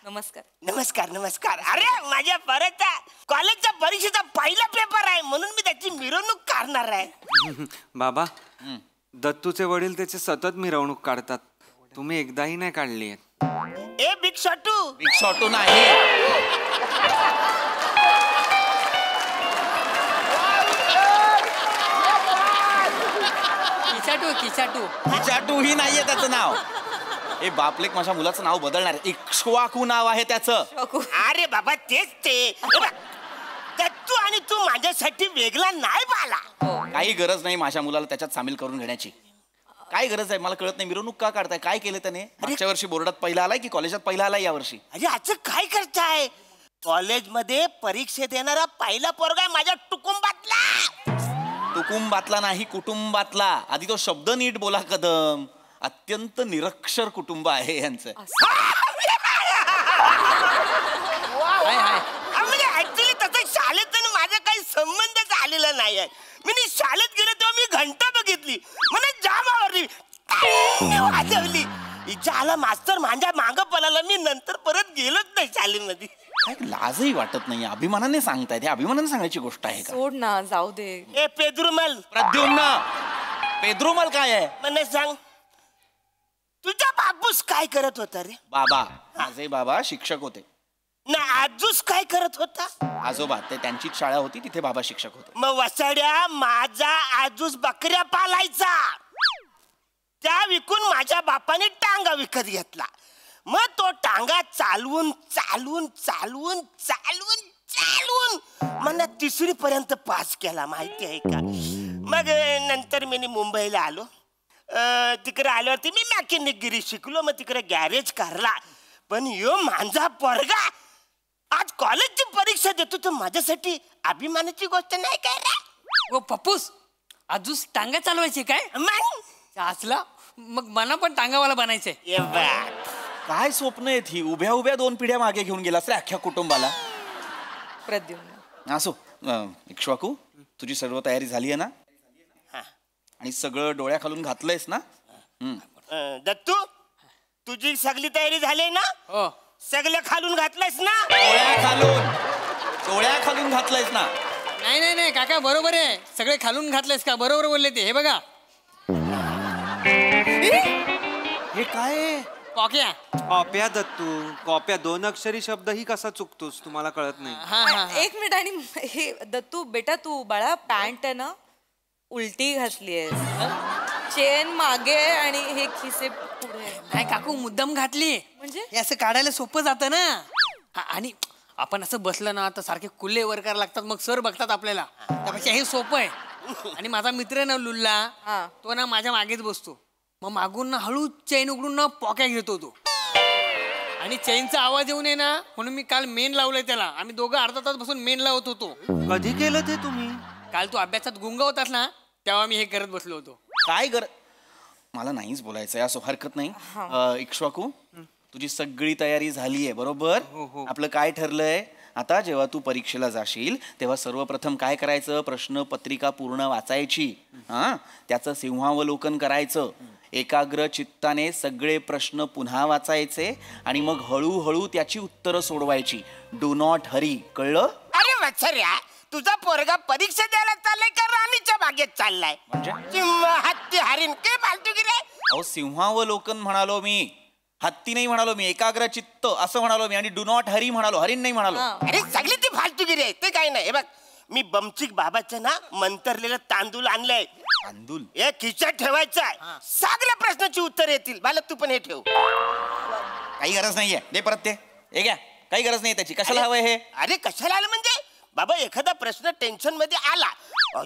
नमस्कार. नमस्कार नमस्कार. अरे माझ्या परत कॉलेजच्या परीक्षेचा पहिला पेपर आहे म्हणून मी त्याची मिरवणूक काढणार आहे. बाबा दत्तूचे वडील त्याचे सतत मिरवणूक काढतात. तुम्ही एकदाही नाही काढली. A big शॉटू. बिग शॉटू नाही. किचाटू ही नाहीये त्याचं नाव. ए बापलेक माझ्या मुलाचं नाव बदलणार आहे. इक्ष्वाकू नाव आहे त्याचं. अरे बाबा तेच ते. दत्तू आणि तू माझ्यासाठी वेगळा नाही पाला. काही गरज नाही माझ्या मुलाला त्याच्यात सामील करून घेण्याची. काय गरज आहे मला कळत नाही. मिरवणूक का काढताय? काय केलं त्याने? मागच्या वर्षी बोर्डात पहिला आलाय की कॉलेजात पहिला आलाय या वर्षी? अरे असं काय करताय? कॉलेजमध्ये परीक्षेत येणारा पहिला पोरगा आहे माझ्या कुटुंबातला. कुटुंबातला नाही कुटुंबातला. आधी तो शब्द नीट बोला कदम. अत्यंत निरक्षर कुटुंब आहे यांचं. म्हणजे ऍक्च्युली तसं शाळेत माझा काही संबंधच आलेला नाही आहे. मी शाळेत गेलो तेव्हा मी घंटा बघितली म्हणजे जाम आवडली वाजवली. हिच्या आला मास्तर माझ्या मागं पळाला. मी नंतर परत गेलोच नाही शाळेमध्ये. लाजही वाटत नाही. अभिमानाने सांगतायत. हे अभिमानाने सांगायची गोष्ट आहे का? सोड ना जाऊ दे. ए पेद्रुमल. प्रद्युम्न. पेद्रुमल काय आहे? मला सांग तुझा बापूस काय करत होता रे? बाबा. माझे बाबा शिक्षक होते. ना आजूस काय करत होता? आजोबा. ते त्यांचीच शाळा होती तिथे बाबा शिक्षक होते. मग वसाड्या माझा आजूस बकऱ्या पालायचा. त्या विकून माझ्या बापाने टांगा विकत घेतला. मग तो टांगा चालवून चालवून चालवून चालवून चालवून मला 3री पर्यंत पास केला माहिती आहे का? मग नंतर मी मुंबईला आलो. तिकडे आल्यावरती मी मॅकॅनिकगिरी शिकलो. मग तिकडे गॅरेज काढला. पण यो माझा पोरगा आज कॉलेजची परीक्षा देतो तर माझ्यासाठी अभिमानाची गोष्ट नाही काय रे? ओ पप्पूस आजूस टांगा चालवायची काय? असला मग मला पण टांगावाला बनायचंय. काय स्वप्न आहेत ही? उभ्या उभ्या 2 पिढ्या मागे घेऊन गेलास रे अख्ख्या कुटुंबाला. प्रद्युम्न. असो. इक्ष्वाकू तुझी सर्व तयारी झाली आहे ना? आणि सगळं डोळ्या खालून घातलंयस ना? दत्तू तुझी सगळी तयारी झाली ना? हो. सगळं खालून घातलंयस ना? डोळ्या खालून घातलंयस ना? नाही नाही नाही काका बरोबर आहे. सगळे खालून घातलेस का? बरोबर बोलले ते. हे बघा हे काय? कॉप्या दत्तू. कॉप्या 2 अक्षरी शब्द ही कसा चुकतोस तुम्हाला कळत नाही. पण एक मिनिट. आणि हे दत्तू बेटा तू बाळा पॅन्ट आहे ना उलटी घातलीयस. चेन मागे आणि हे खिसे पुढे. नाही काकू मुद्दाम घातली. म्हणजे हे असं काढायला सोपं जातं ना. आणि आपण असं बसलं ना तर सारखे कुल्ले वर करायला लागतात. मग सर बघतात आपल्याला. त्यापेक्षा हे सोपं आहे. आणि माझा मित्र आहे ना लुल्ला तो ना माझ्या मागेच बसतो. मग मागून ना हळू चैन उघडून ना पॉक्या घेतो तो. आणि चैनचा आवाज येऊ नये ना म्हणून मी काल मेन लावलंय त्याला. आम्ही दोघं अर्धा तास बसून मेन लावत होतो. कधी केलं ते तुम्ही? काल तू अभ्यासात गुंग होतास ना तेव्हा मी हे करत बसलो होतो. काय मला नाहीच बोलायचंय. असो हरकत नाही. इक्ष्वाकू तुझी सगळी तयारी झाली आहे बरोबर? आपलं काय ठरलंय आता? जेव्हा तू परीक्षेला जाशील तेव्हा सर्वप्रथम काय करायचं? प्रश्नपत्रिका पूर्ण वाचायची. त्याचं सिंहावलोकन करायचं. एकाग्र चित्ताने सगळे प्रश्न पुन्हा वाचायचे आणि मग हळूहळू त्याची उत्तरं सोडवायची. Do not Hari. कळलं? अरे वत्सर्या तुझा पोरगा परीक्षा द्यायला चाललाय का राणीच्या बागेत चाललाय? म्हणजे हत्ती हरिण काय फालतू की रे? अहो सिंहावलोकन म्हणालो मी. हत्ती नाही म्हणालो मी. एकाग्र चित्त असं म्हणालो मी. आणि डू नॉट हरी म्हणालो. हरिण नाही म्हणालो. अरे सगळी ती फालतूगिरी आहे. ते काही नाही. हे बघ मी बमचिक बाबाचं ना मंतरलेलं तांदूळ आणलंय. तांदूळ हे खिशात ठेवायचं आहे. सगळ्या प्रश्नाची उत्तर येतील. बालक तू पण हे ठेव. काही गरज नाहीये. दे परत ते. हे घ्या. काही गरज नाही त्याची. कशाला हवंय हे? अरे कशाला आलं म्हणजे बाबा एखादा प्रश्न टेन्शन मध्ये आला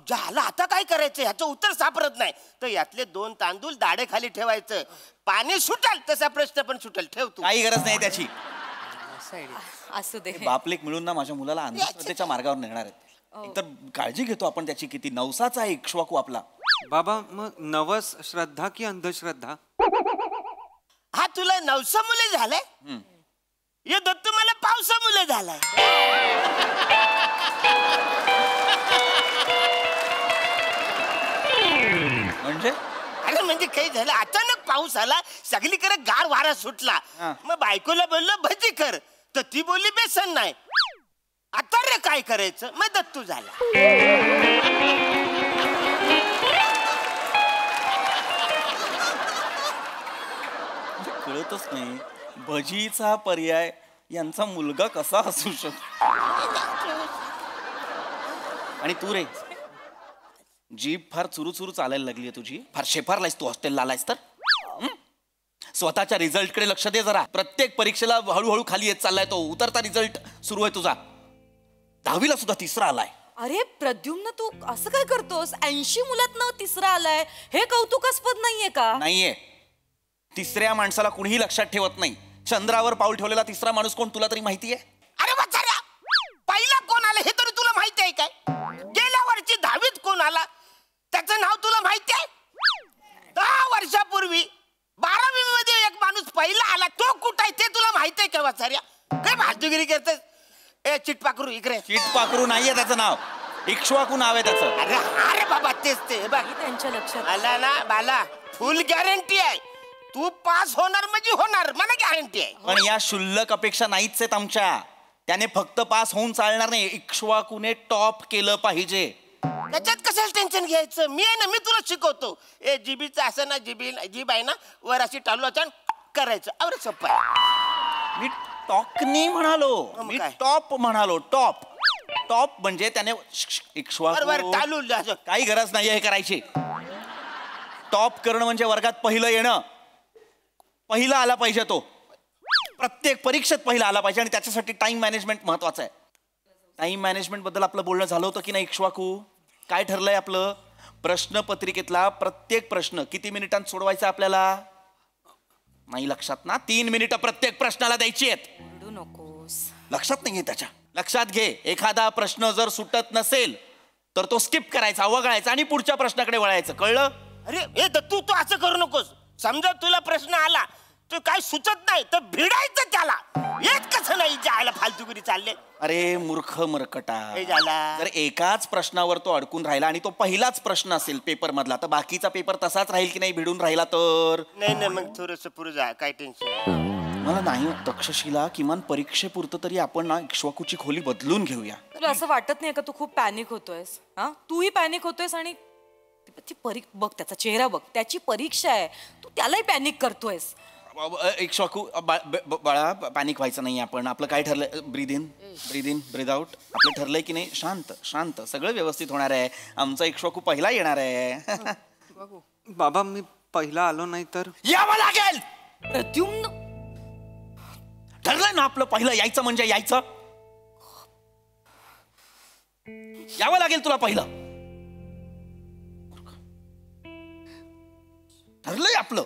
झाला आता काय करायचं ह्याचं उत्तर सापडत नाही तर यातले 2 तांदूळ दाढे खाली ठेवायचं. पाणी सुटल तसा प्रश्न पण सुटल. ठेव तू. काही गरज नाही त्याची. असू दे. बापलेक मिळून ना माझ्या मुलाला अंधश्रद्धेच्या मार्गावर नेणार आहेत. एकतर काळजी घेतो आपण त्याची. किती नवसाचा आहे इक्ष्वाकू आपला. बाबा मग नवस श्रद्धा की अंधश्रद्धा? हा तुला 900 मुले झालंय. हे दत्तू मला 500 मुले झालाय. म्हणजे अरे म्हणजे काही झालं अचानक पाऊस आला सगळीकडे गार वारा सुटला मग बायकोला बोललो भजी कर तर ती बोलली बेसन नाही आता रे काय करायचं मग दत्तू झाला कळतच नाही भजीचा पर्याय यांचा मुलगा कसा असू शकतो. आणि तू रे जीभ फार चुरू चालायला लागली आहे तुझी. फार शेफारलायस तू हॉस्टेलला आलायस तर. स्वतःच्या रिझल्टकडे लक्ष दे जरा. प्रत्येक परीक्षेला हळूहळू खाली येत चाललाय तो. उतरता रिझल्ट सुरू आहे तुझा. 10वीला सुद्धा तिसरा आलाय. अरे प्रद्युम्न तू असं काय करतोस 80 मुलातनं तिसरा आलाय हे कौतुकास्पद नाहीये का. नाहीये. तिसऱ्या माणसाला कुणीही लक्षात ठेवत नाही. चंद्रावर पाऊल ठेवलेला तिसरा माणूस कोण तुला तरी माहितीये. अरे वाचाऱ्या पहिला कोण आला हे तरी तुला माहिती आहे काय. गेल्या वर्षी 10वीत कोण आला त्याचं नाव तुला माहिती आहे. 10 वर्षापूर्वी 12वी मध्ये एक माणूस पहिला आला तो कुठं आहे ते तुला माहिती आहे का वाचाऱ्या. काय फालतूगिरी करतेस. ए चिटपाखरू इकडे. चिटपाखरू नाहीये त्याचं नाव. इक्ष्वाकू नाव आहे त्याचं. अरे अरे बाबा तेच ते बघ त्यांच्या लक्षात आला ना बाला. फुल गॅरंटी आहे तू पास होणार म्हणजे होणार मला गॅरंटी आहे. पण या शुल्लक अपेक्षा नाहीच आहेत आमच्या. त्याने फक्त पास होऊन चालणार नाही. इक्ष्वाकूने टॉप केलं पाहिजे. त्याच्यात कशाला टेन्शन घ्यायचं. मी आहे ना मी तुला शिकवतो. ए जीबीचं असं ना जीब आहे ना वर अशी टालू अचान करायचं अरे सोपं आहे. मी टॉकनी म्हणालो. मी टॉप म्हणालो. टॉप म्हणजे त्याने इक्ष्वाकू टालू काही गरज नाही हे करायची. टॉप करणं म्हणजे वर्गात पहिलं येणं. पहिला आला पाहिजे तो. प्रत्येक परीक्षेत पहिला आला पाहिजे. आणि त्याच्यासाठी टाइम मॅनेजमेंट महत्वाचं आहे. टाइम मॅनेजमेंट बद्दल आपलं बोलणं झालं होतं की नाही इक्ष्वाकू. काय ठरलंय आपलं. प्रश्नपत्रिकेतला प्रत्येक प्रश्न किती मिनिटांत सोडवायचा आपल्याला. नाही लक्षात ना. 3 मिनिटं प्रत्येक प्रश्नाला द्यायची आहेत. ओरडू नकोस. लक्षात नाहीये त्याच्या. लक्षात घे. एखादा प्रश्न जर सुटत नसेल तर तो स्किप करायचा वगळायचा आणि पुढच्या प्रश्नाकडे वळायचं. कळलं. अरे हे तू असं करू नकोस. समजा तुला प्रश्न आला तू काय सुचत नाही तर भिडायचं त्याला. येत कसं नाही जायला फालतूगिरी चालले. अरे मूर्ख मरकटा. झाला जर एकाच प्रश्नावर तो अडकून राहिला आणि तो पहिलाच प्रश्न असेल पेपर मधला तर बाकीचा पेपर तसाच राहील की नाही भिडून राहिला तर. नाही मग थोडस पुढे जा काय टेन्शन मला नाही. तक्षशिला किमान परीक्षेपुरतं तरी आपण ना इक्ष्वाकूची खोली बदलून घेऊया. तुला असं वाटत नाही का तू खूप पॅनिक होतोयस. हा तूही पॅनिक होतोयस आणि बघ त्याचा चेहरा बघ. त्याची परीक्षा आहे तू त्यालाही पॅनिक करतोयस. इक्ष्वाकू बाळा पॅनिक व्हायचं नाही. आपण आपलं काय ठरलंय. Breathe in breathe out. आपलं ठरलंय की नाही. शांत सगळं व्यवस्थित होणार आहे. आमचा इक्ष्वाकू पहिला येणार आहे. बाबा मी पहिला आलो नाही तर यावं लागेल. प्रद्युम्न ठरलंय ना आपलं पहिलं यायचं म्हणजे यायचं. यावं लागेल तुला पहिलं. ठरलंय आपलं.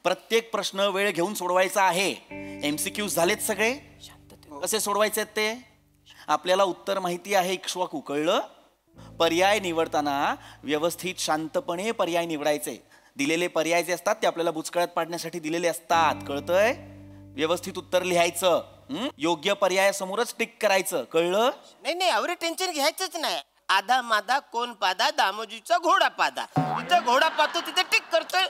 प्रत्येक प्रश्न वेळ घेऊन सोडवायचा आहे. MCQ झालेत सगळे. कसे सोडवायचे ते आपल्याला उत्तर माहिती आहे इक्ष्वाकू. कळलं. पर्याय निवडताना व्यवस्थित शांतपणे पर्याय निवडायचे. दिलेले पर्याय जे असतात ते आपल्याला बुचकळ्यात पाडण्यासाठी दिलेले असतात. कळतंय. व्यवस्थित उत्तर लिहायचं. योग्य पर्यायासमोरच टिक करायचं. कळलं. नाही एवढे टेन्शन घ्यायचंच नाही. आधा मादा कोण पादा दामोजीचा घोडा पादा. जिथं घोडा पाहतो तिथे टिक करतोय.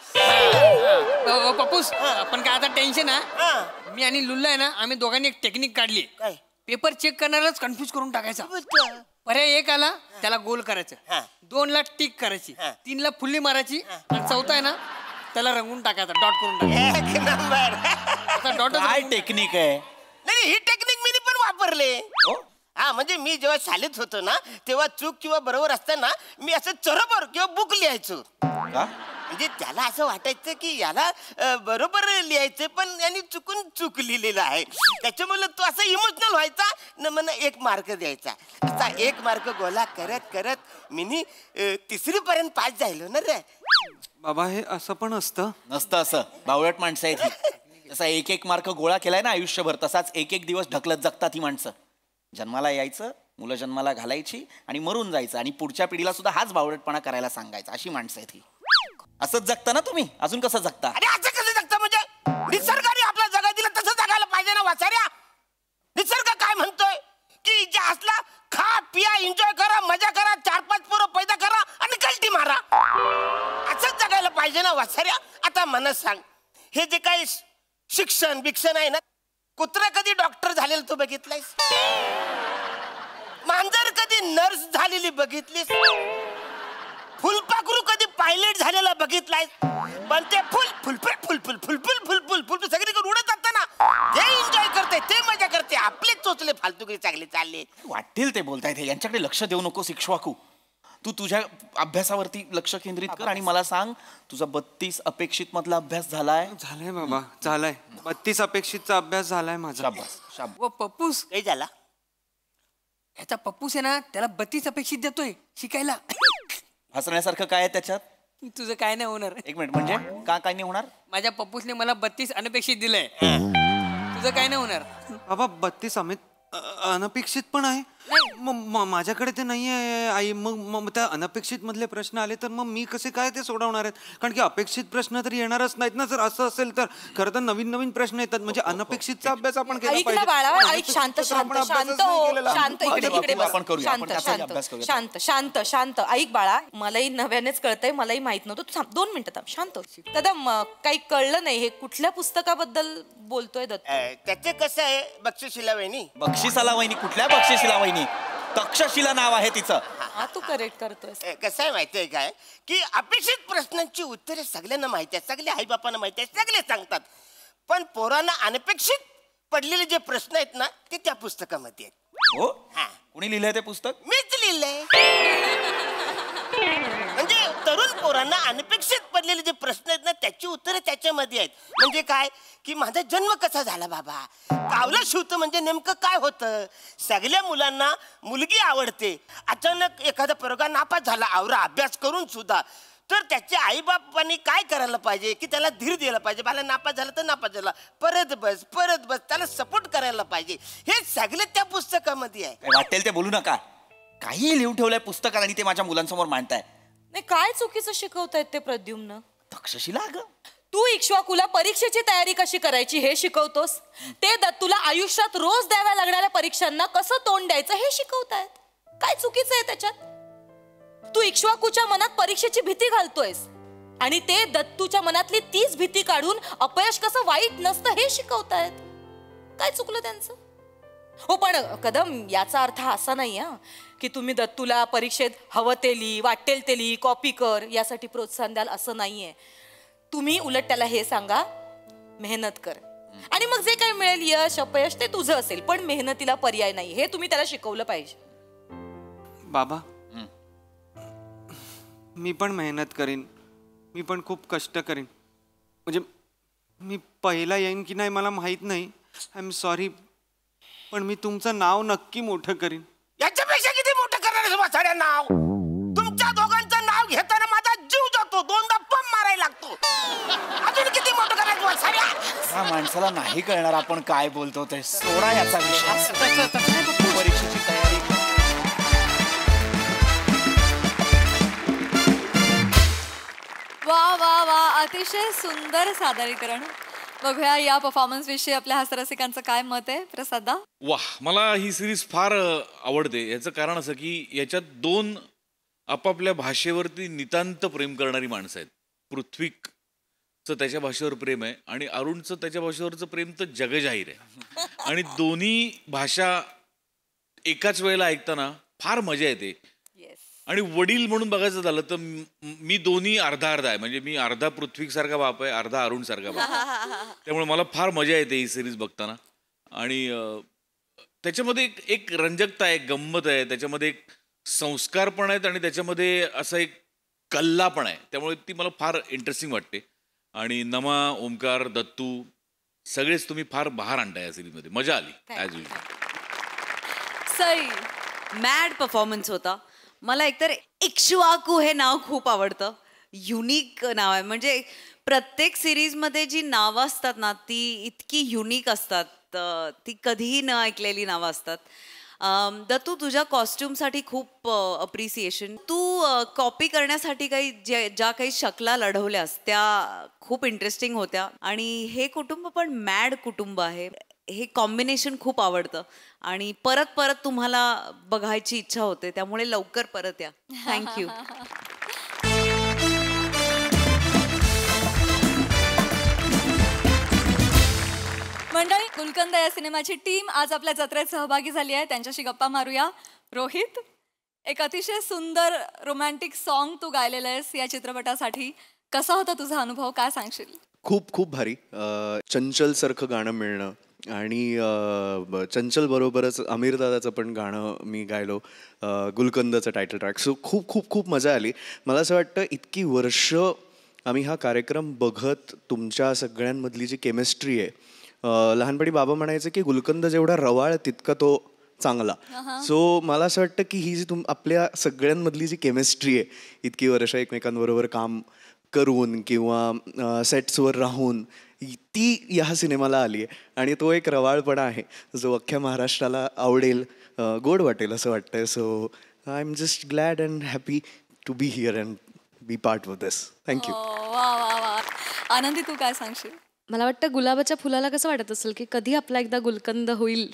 पप्पूस पण काय आता टेन्शन आहे. मी आणि लुल्ला आहे ना आम्ही दोघांनी एक टेक्निक काढली. पेपर चेक करणारच कन्फ्युज करून टाकायचा. पर्याय 1 आला त्याला गोल करायचं. 2 ला टिक करायची. 3 ला फुल्ली मारायची. आणि 4था आहे ना त्याला रंगून टाकायचा. डॉट करून टाकायचा. काय टेक्निक आहे. नाही ही टेक्निक मी पण वापरले. हा म्हणजे मी जेव्हा शाळेत होतो ना तेव्हा चूक किंवा बरोबर असताना मी असं चरोबर किंवा बुक लिहायचो. म्हणजे त्याला असं वाटायचं की याला बरोबर लिहायचं पण यांनी चूक लिहिलेलं आहे. त्याच्यामुळे तो असा इमोशनल व्हायचा न मला 1 मार्क द्यायचा. असा 1 मार्क गोला करत मी 3री पर्यंत पास झालो ना रे. बाबा हे असं पण असतं. नसतं असं. बावळट माणसं आहेत. तसा 1 मार्क गोळा केलाय ना आयुष्यभर तसाच 1 दिवस ढकलत जगतात ही माणसं. जन्माला यायचं मुलं जन्माला घालायची आणि मरून जायचं आणि पुढच्या पिढीला सुद्धा हाच बावळटपणा करायला सांगायचा. अशी माणसं आहेत ही. असंच जगता ना तुम्ही. अजून कसं जगता. अरे असं कसं जगता म्हणजे निसर्गाने आपला जगा दिला तसं जगायला पाहिजे ना वाचाऱ्या. निसर्ग काय म्हणतोय की जे असला खा पिया एन्जॉय करा मजा करा 4-5 पोरं पैदा करा आणि कल्टी ती मारा. असंच जगायला पाहिजे ना वासाऱ्या. आता मला सांग, हे जे काही शिक्षण बिक्षण आहे ना, कुत्रा कधी डॉक्टर झालेलं तू बघितलंयस? मांजर कधी नर्स झालेली बघितलीस? फुलपाखरू कधी पायलट झालेला बघितलाय? पण ते फुल सगळीकडे उडत जात ना, जे एन्जॉय करते, ते मजा करते. आपले चोचले फालतूगिरी चांगले चालले. वाटेल ते बोलतायत, यांच्याकडे लक्ष देऊ नको शिक्षवाकू. तू तुझ्या अभ्यासावरती लक्ष केंद्रित कर आणि मला सांग, तुझा 32 अपेक्षित मधला अभ्यास झालाय? झालाय बाबा, झालाय. 32 अपेक्षितचा अभ्यास झालाय माझा. व पप्पूस काही झाला? ह्याचा पप्पूस आहे ना, त्याला 32 अपेक्षित देतोय शिकायला. हसण्यासारखं काय आहे त्याच्यात? तुझं काय नाही होणार. एक मिनिट, म्हणजे काय नाही होणार? माझ्या पप्पूसने मला 32 अनपेक्षित दिलंय. तुझं काय नाही होणार. बाबा 32 अनपेक्षित पण आहे. माझ्याकडे ते नाही आहे आई. मग त्या अनपेक्षित मधले प्रश्न आले तर मग मी कसे काय ते सोडवणार आहेत? कारण की अपेक्षित प्रश्न तर येणारच नाहीत ना. जर असं असेल तर खरं तर नवीन नवीन प्रश्न येतात. म्हणजे अनपेक्षितचा अभ्यास आपण केला ऐक ना बाळा, ऐक. शांत शांत शांत हो. शांत इकडे इकडे बस. शांत शांत शांत शांत ऐक बाळा, मलाही नव्यानेच कळतंय, मलाही माहित नव्हतं. तू 2 मिनिटं थांब, शांत हो. कदम, काही कळलं नाही. हे कुठल्या पुस्तकाबद्दल बोलतोय दत्तू? त्याचे कसं आहे, बक्षिशीला वहिनी. बक्षिसाला वहिनी? कुठल्या बक्षिशीला वहिनी? तक्षशिला नाव आहे तिचं. हा, तू करेक्ट करतोय. कसं आहे माहितीये काय, की अपेक्षित प्रश्नांची उत्तरे सगळ्यांना माहिती आहेत, सगळे आई बापांना माहिती आहेत, सगळे सांगतात. पण पोरांना अनपेक्षित पडलेले जे प्रश्न आहेत ना, ते त्या पुस्तकामध्ये आहेत. हो? कोणी लिहिलंय ते पुस्तक? मीच लिहिलंय. म्हणजे तरुण पोरांना अनपेक्षित पडलेले जे प्रश्न आहेत ना, त्याची उत्तरे त्याच्यामध्ये आहेत. म्हणजे काय, की माझा जन्म कसा झाला बाबा, कावलं शिवतं म्हणजे नेमकं काय होतं. सगळ्या मुलांना मुलगी आवडते, अचानक एखादा पोरगा नापास झाला आवरा अभ्यास करून सुद्धा, तर त्याच्या आईबापांनी काय करायला पाहिजे, की त्याला धीर द्यायला पाहिजे. मला नापास झाला तर नापास झाला, परत बस, त्याला सपोर्ट करायला पाहिजे. हे सगळे त्या पुस्तकामध्ये आहे. वाटेल ते बोलू नका. काही लिहून ठेवलंय पुस्तकात आणि ते माझ्या मुलांसमोर मांडताय. नाही, काय चुकीचं शिकवतायत ते प्रद्युम्न? तक्षशिला अगं, तू इक्ष्वाकुला परीक्षेची तयारी कशी करायची हे शिकवतोस. ते तुला आयुष्यात रोज द्याव्या लागणाऱ्या परीक्षांना कसं तोंड द्यायचं हे शिकवतायत. काय चुकीचं आहे त्याच्यात? तू इक्ष्वाकुच्या मनात परीक्षेची भीती घालतोयस आणि ते दत्तूच्या मनातली तीच भीती काढून अपयश कसं वाईट नसतं हे शिकवतायत. काय चुकलं त्यांचं? हो, पण कदम, याचा अर्थ असा नाही की तुम्ही दत्तूला परीक्षेत हवं ते लिही, वाटेल ते लिही, कॉपी कर यासाठी प्रोत्साहन द्याल असं नाहीये. तुम्ही उलट त्याला हे सांगा, मेहनत कर आणि मग जे काही मिळेल यश अपयश ते तुझं असेल, पण मेहनतीला पर्याय नाही हे तुम्ही त्याला शिकवलं पाहिजे. बाबा, मी पण मेहनत करीन, मी पण खूप कष्ट करीन. म्हणजे मी पहिला येईन की नाही मला माहित नाही, आय एम सॉरी, पण मी तुमचं नाव नक्की मोठं करीन. याच्यापेक्षा किती मोठं करणार साड्या नाव? तुमच्या दोघांचं नाव घेताना माझा जीव जातो, 2दा पंप मारायला लागतो. अजून किती मोठं करायचं साड्या? या माणसाला नाही कळणार आपण काय बोलतो ते. सोडा याचा विषय. परीक्षेची तयारी. वा वा वा, अतिशय सुंदर सादरीकरण. बघूया या परफॉर्मन्स विषयी आपल्या हास्यरसिकांचं काय मत आहे. प्रसादा? वाह, मला ही सिरीज फार आवडते. याचं कारण असं की याच्यात 2 आपापल्या भाषेवरती नितांत प्रेम करणारी माणसं आहेत. पृथ्वीचं त्याच्या भाषेवर प्रेम आहे आणि अरुणचं त्याच्या भाषेवरचं प्रेम तर जगजाहीर आहे. आणि दोन्ही भाषा एकाच वेळेला ऐकताना फार मजा येते. आणि वडील म्हणून बघायचं झालं तर मी दोन्ही अर्धा अर्धा आहे. म्हणजे मी अर्धा पृथ्वीसारखा बाप आहे, अर्धा अरुण सारखा बाप आहे. त्यामुळे मला फार मजा येते ही सिरीज बघताना. आणि त्याच्यामध्ये एक रंजकता आहे, गंमत आहे, त्याच्यामध्ये एक संस्कार पण आहेत आणि त्याच्यामध्ये असा एक कल्ला पण आहे. त्यामुळे ती मला फार इंटरेस्टिंग वाटते. आणि नमा, ओमकार, दत्तू सगळेच तुम्ही फार बहार आणताय या सिरीजमध्ये. मजा आली as usual. Sai, mad performance होता. मला एकतर इक्ष्वाकू हे नाव खूप आवडतं. युनिक नाव आहे. म्हणजे प्रत्येक सिरीजमध्ये जी नावं असतात ना ती इतकी युनिक असतात, ती कधीही न ऐकलेली नावं असतात. दत्तू, तुझ्या कॉस्ट्युमसाठी खूप अप्रिसिएशन. तू कॉपी करण्यासाठी ज्या काही शकला लढवल्यास त्या खूप इंटरेस्टिंग होत्या. आणि हे कुटुंब पण मॅड कुटुंब आहे. हे कॉम्बिनेशन खूप आवडतं आणि परत परत तुम्हाला बघायची इच्छा होते. त्यामुळे लवकर परत या. थँक्यू. या सिनेमाची टीम आज आपल्या जत्रेत सहभागी झाली आहे. त्यांच्याशी गप्पा मारूया. रोहित, एक अतिशय सुंदर रोमॅन्टिक सॉन्ग तू गायलेलं आहेस या चित्रपटासाठी. कसा होता तुझा अनुभव, काय सांगशील? खूप खूप भारी. चंचल सारखं गाणं मिळणं आणि चंचल बरोबरच आमिर दादाचं पण गाणं मी गायलो, गुलकंदचं टायटल ट्रॅक. सो खूप खूप खूप मजा आली. मला असं वाटतं इतकी वर्ष आम्ही हा कार्यक्रम बघत तुमच्या सगळ्यांमधली जी केमिस्ट्री आहे, लहानपणी बाबा म्हणायचं की गुलकंद जेवढा रवाळ तितका तो चांगला. सो मला असं वाटतं की ही जी आपल्या सगळ्यांमधली जी केमिस्ट्री आहे, इतकी वर्ष एकमेकांबरोबर काम करून किंवा सेट्सवर राहून, ती ह्या सिनेमाला आली आहे. आणि तो एक रवाळपणा आहे जो अख्ख्या महाराष्ट्राला आवडेल, गोड वाटेल असं वाटतंय. So I am just glad and happy to be here and be part of this. Thank you. वा वा वा. आनंदी, तू काय सांगशील? मला वाटतं गुलाबाच्या फुलाला कसं वाटत असेल की कधी आपला एकदा गुलकंद होईल,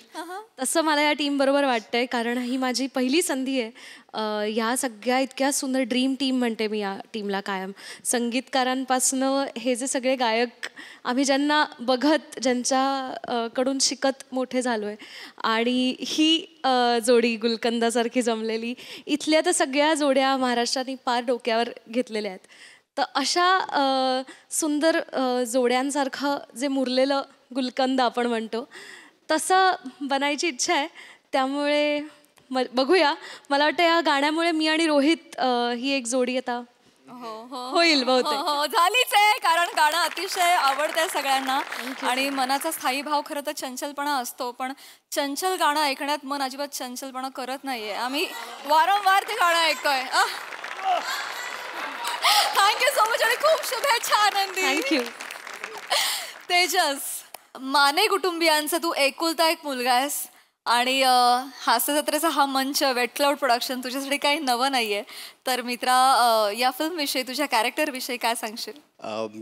तसं मला या टीम बरोबर वाटतंय. कारण ही माझी पहिली संधी आहे. या सगळ्या इतक्या सुंदर ड्रीम टीम म्हणते मी या टीमला कायम. संगीतकारांपासनं हे जे सगळे गायक आम्ही ज्यांना बघत, ज्यांच्याकडून शिकत मोठे झालो आहे, आणि ही जोडी गुलकंदासारखी जमलेली, इथल्या तर सगळ्या जोड्या महाराष्ट्राने पार डोक्यावर घेतलेल्या आहेत. तर अशा सुंदर जोड्यांसारखं जे मुरलेलं गुलकंद आपण म्हणतो तसं बनायची इच्छा आहे. त्यामुळे बघूया. मला वाटतं या गाण्यामुळे मी आणि रोहित ही एक जोडी आता होईल बहुतेक. हो, झालीच आहे. कारण गाणं अतिशय आवडतंय सगळ्यांना आणि मनाचा स्थायी भाव खरं तर चंचलपणा असतो, पण चंचल गाणं ऐकण्यात मन अजिबात चंचलपणा करत नाहीये. आम्ही वारंवार ते गाणं ऐकतोय. थँक्यू सो मच आणि खूप शुभेच्छा आनंदी. थँक्यू. तेजस, माने कुटुंबियांचा तू एकुलता एक मुलगा आहेस आणि हास्य जत्रेचा हा मंच, वेट क्लाउड प्रोडक्शन तुझ्यासाठी काही नवं नाहीये. तर मित्रा, या फिल्मविषयी, तुझ्या कॅरेक्टरविषयी काय सांगशील?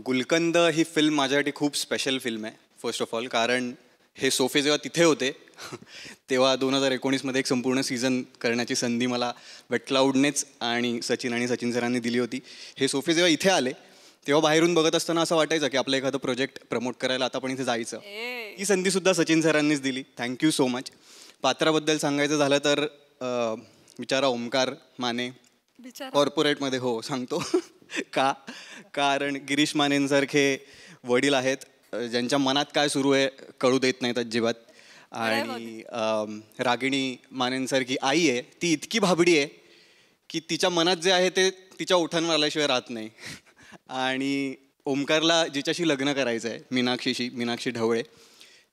गुलकंद ही फिल्म माझ्यासाठी खूप स्पेशल फिल्म आहे. फर्स्ट ऑफ ऑल कारण हे सोफे जेव्हा तिथे होते तेव्हा 2019मध्ये एक संपूर्ण सीझन करण्याची संधी मला वेट क्लाउडनेच आणि सचिन सरांनी दिली होती. हे सोफे जेव्हा इथे आले तेव्हा बाहेरून बघत असताना असं वाटायचं की आपलं एखादं प्रोजेक्ट प्रमोट करायला आता आपण इथे जायचं. ही संधीसुद्धा सचिन सरांनीच दिली. Thank you so much. पात्राबद्दल सांगायचं झालं तर बिचारा ओमकार माने कॉर्पोरेटमध्ये, हो सांगतो कारण गिरीश मानेंसारखे वडील आहेत ज्यांच्या मनात काय सुरू आहे कळू देत नाहीत अजिबात. आणि रागिणी मानेंसारखी आई आहे, ती इतकी भाबडी आहे की तिच्या मनात जे आहे ते तिच्या ओठांवर आल्याशिवाय राहत नाही. आणि ओमकारला जिच्याशी लग्न करायचं आहे, मीनाक्षी ढवळे,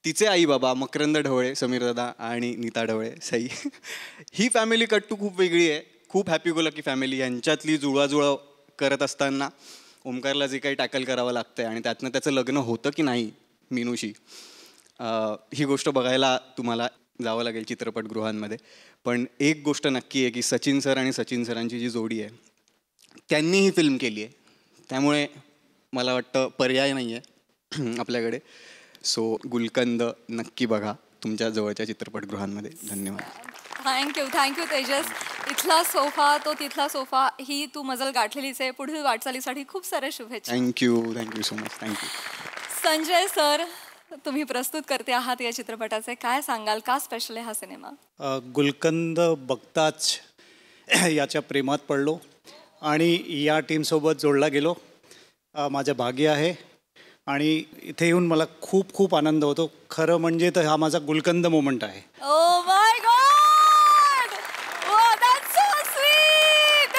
तिचे आई बाबा मकरंद ढवळे, समीर दादा आणि नीता ढवळे सई. ही फॅमिली कट्टू खूप वेगळी आहे. खूप हॅपी गो लकी फॅमिली. यांच्यातली जुळवाजुळव करत असताना ओमकारला जे काही टॅकल करावं लागतं आहे आणि त्यातनं त्याचं लग्न होतं की नाही मीनूशी, ही गोष्ट बघायला तुम्हाला जावं लागेल चित्रपटगृहांमध्ये. पण एक गोष्ट नक्की आहे की सचिन सर आणि सचिन सरांची जी जोडी आहे त्यांनी ही फिल्म केली आहे, त्यामुळे मला वाटतं पर्याय नाही आहे आपल्याकडे. सो गुलकंद नक्की बघा तुमच्या जवळच्या चित्रपटगृहांमध्ये. धन्यवाद. थँक्यू तेजस. इथला सोफा तो तिथला सोफा ही तू मजल गाठलेलीच आहे. पुढील वाटचालीसाठी खूप साऱ्या शुभेच्छा. Thank you so much. Thank you. Sanjay sir, तुम्ही प्रस्तुत करते आहात या चित्रपटाचे, काय सांगाल, का स्पेशल आहे हा सिनेमा? गुलकंद बघताच याच्या प्रेमात पडलो आणि या टीमसोबत जोडला गेलो. माझं भाग्य आहे आणि इथे येऊन मला खूप खूप आनंद होतो. खरं म्हणजे तर हा माझा गुलकंद मोमेंट आहे. Oh my God, that's so sweet.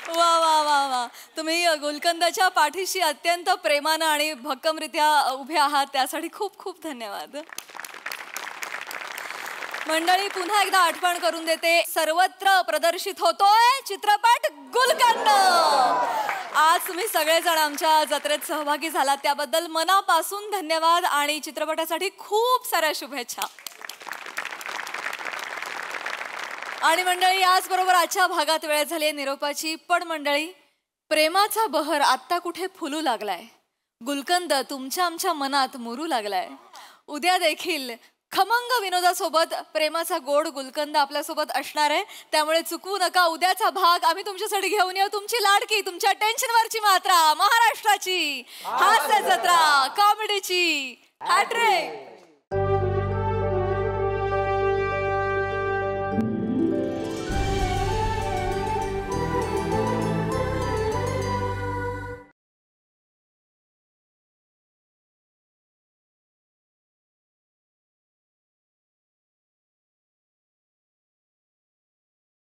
वा वा वा वा. तुम्ही गुलकंदाच्या पाठीशी अत्यंत प्रेमानं आणि भक्कमरित्या उभे आहात, त्यासाठी खूप खूप धन्यवाद. मंडळी, पुन्हा एकदा आठवण करून देते, सर्वत्र प्रदर्शित होतोय चित्रपट गुलकंद. आज तुम्ही सगळेजण आमच्या जत्रेत सहभागी झालात त्याबद्दल मनापासून धन्यवाद आणि चित्रपटासाठी खूप साऱ्या शुभेच्छा. आणि मंडळी, याचबरोबर आजच्या भागात वेळ झाली आहे निरोपाची. पण मंडळी, प्रेमाचा बहर आत्ता कुठे फुलू लागलाय, गुलकंद तुमच्या आमच्या मनात मुरू लागलाय. उद्या देखील खमंग विनोदासोबत प्रेमाचा गोड गुलकंद आपल्यासोबत असणार आहे, त्यामुळे चुकवू नका. उद्याचा भाग आम्ही तुमच्यासाठी घेऊन येऊ, तुमची लाडकी, तुमच्या टेन्शनवरची मात्रा, महाराष्ट्राची हास्य जत्रा, कॉमेडीची हॅट्रिक.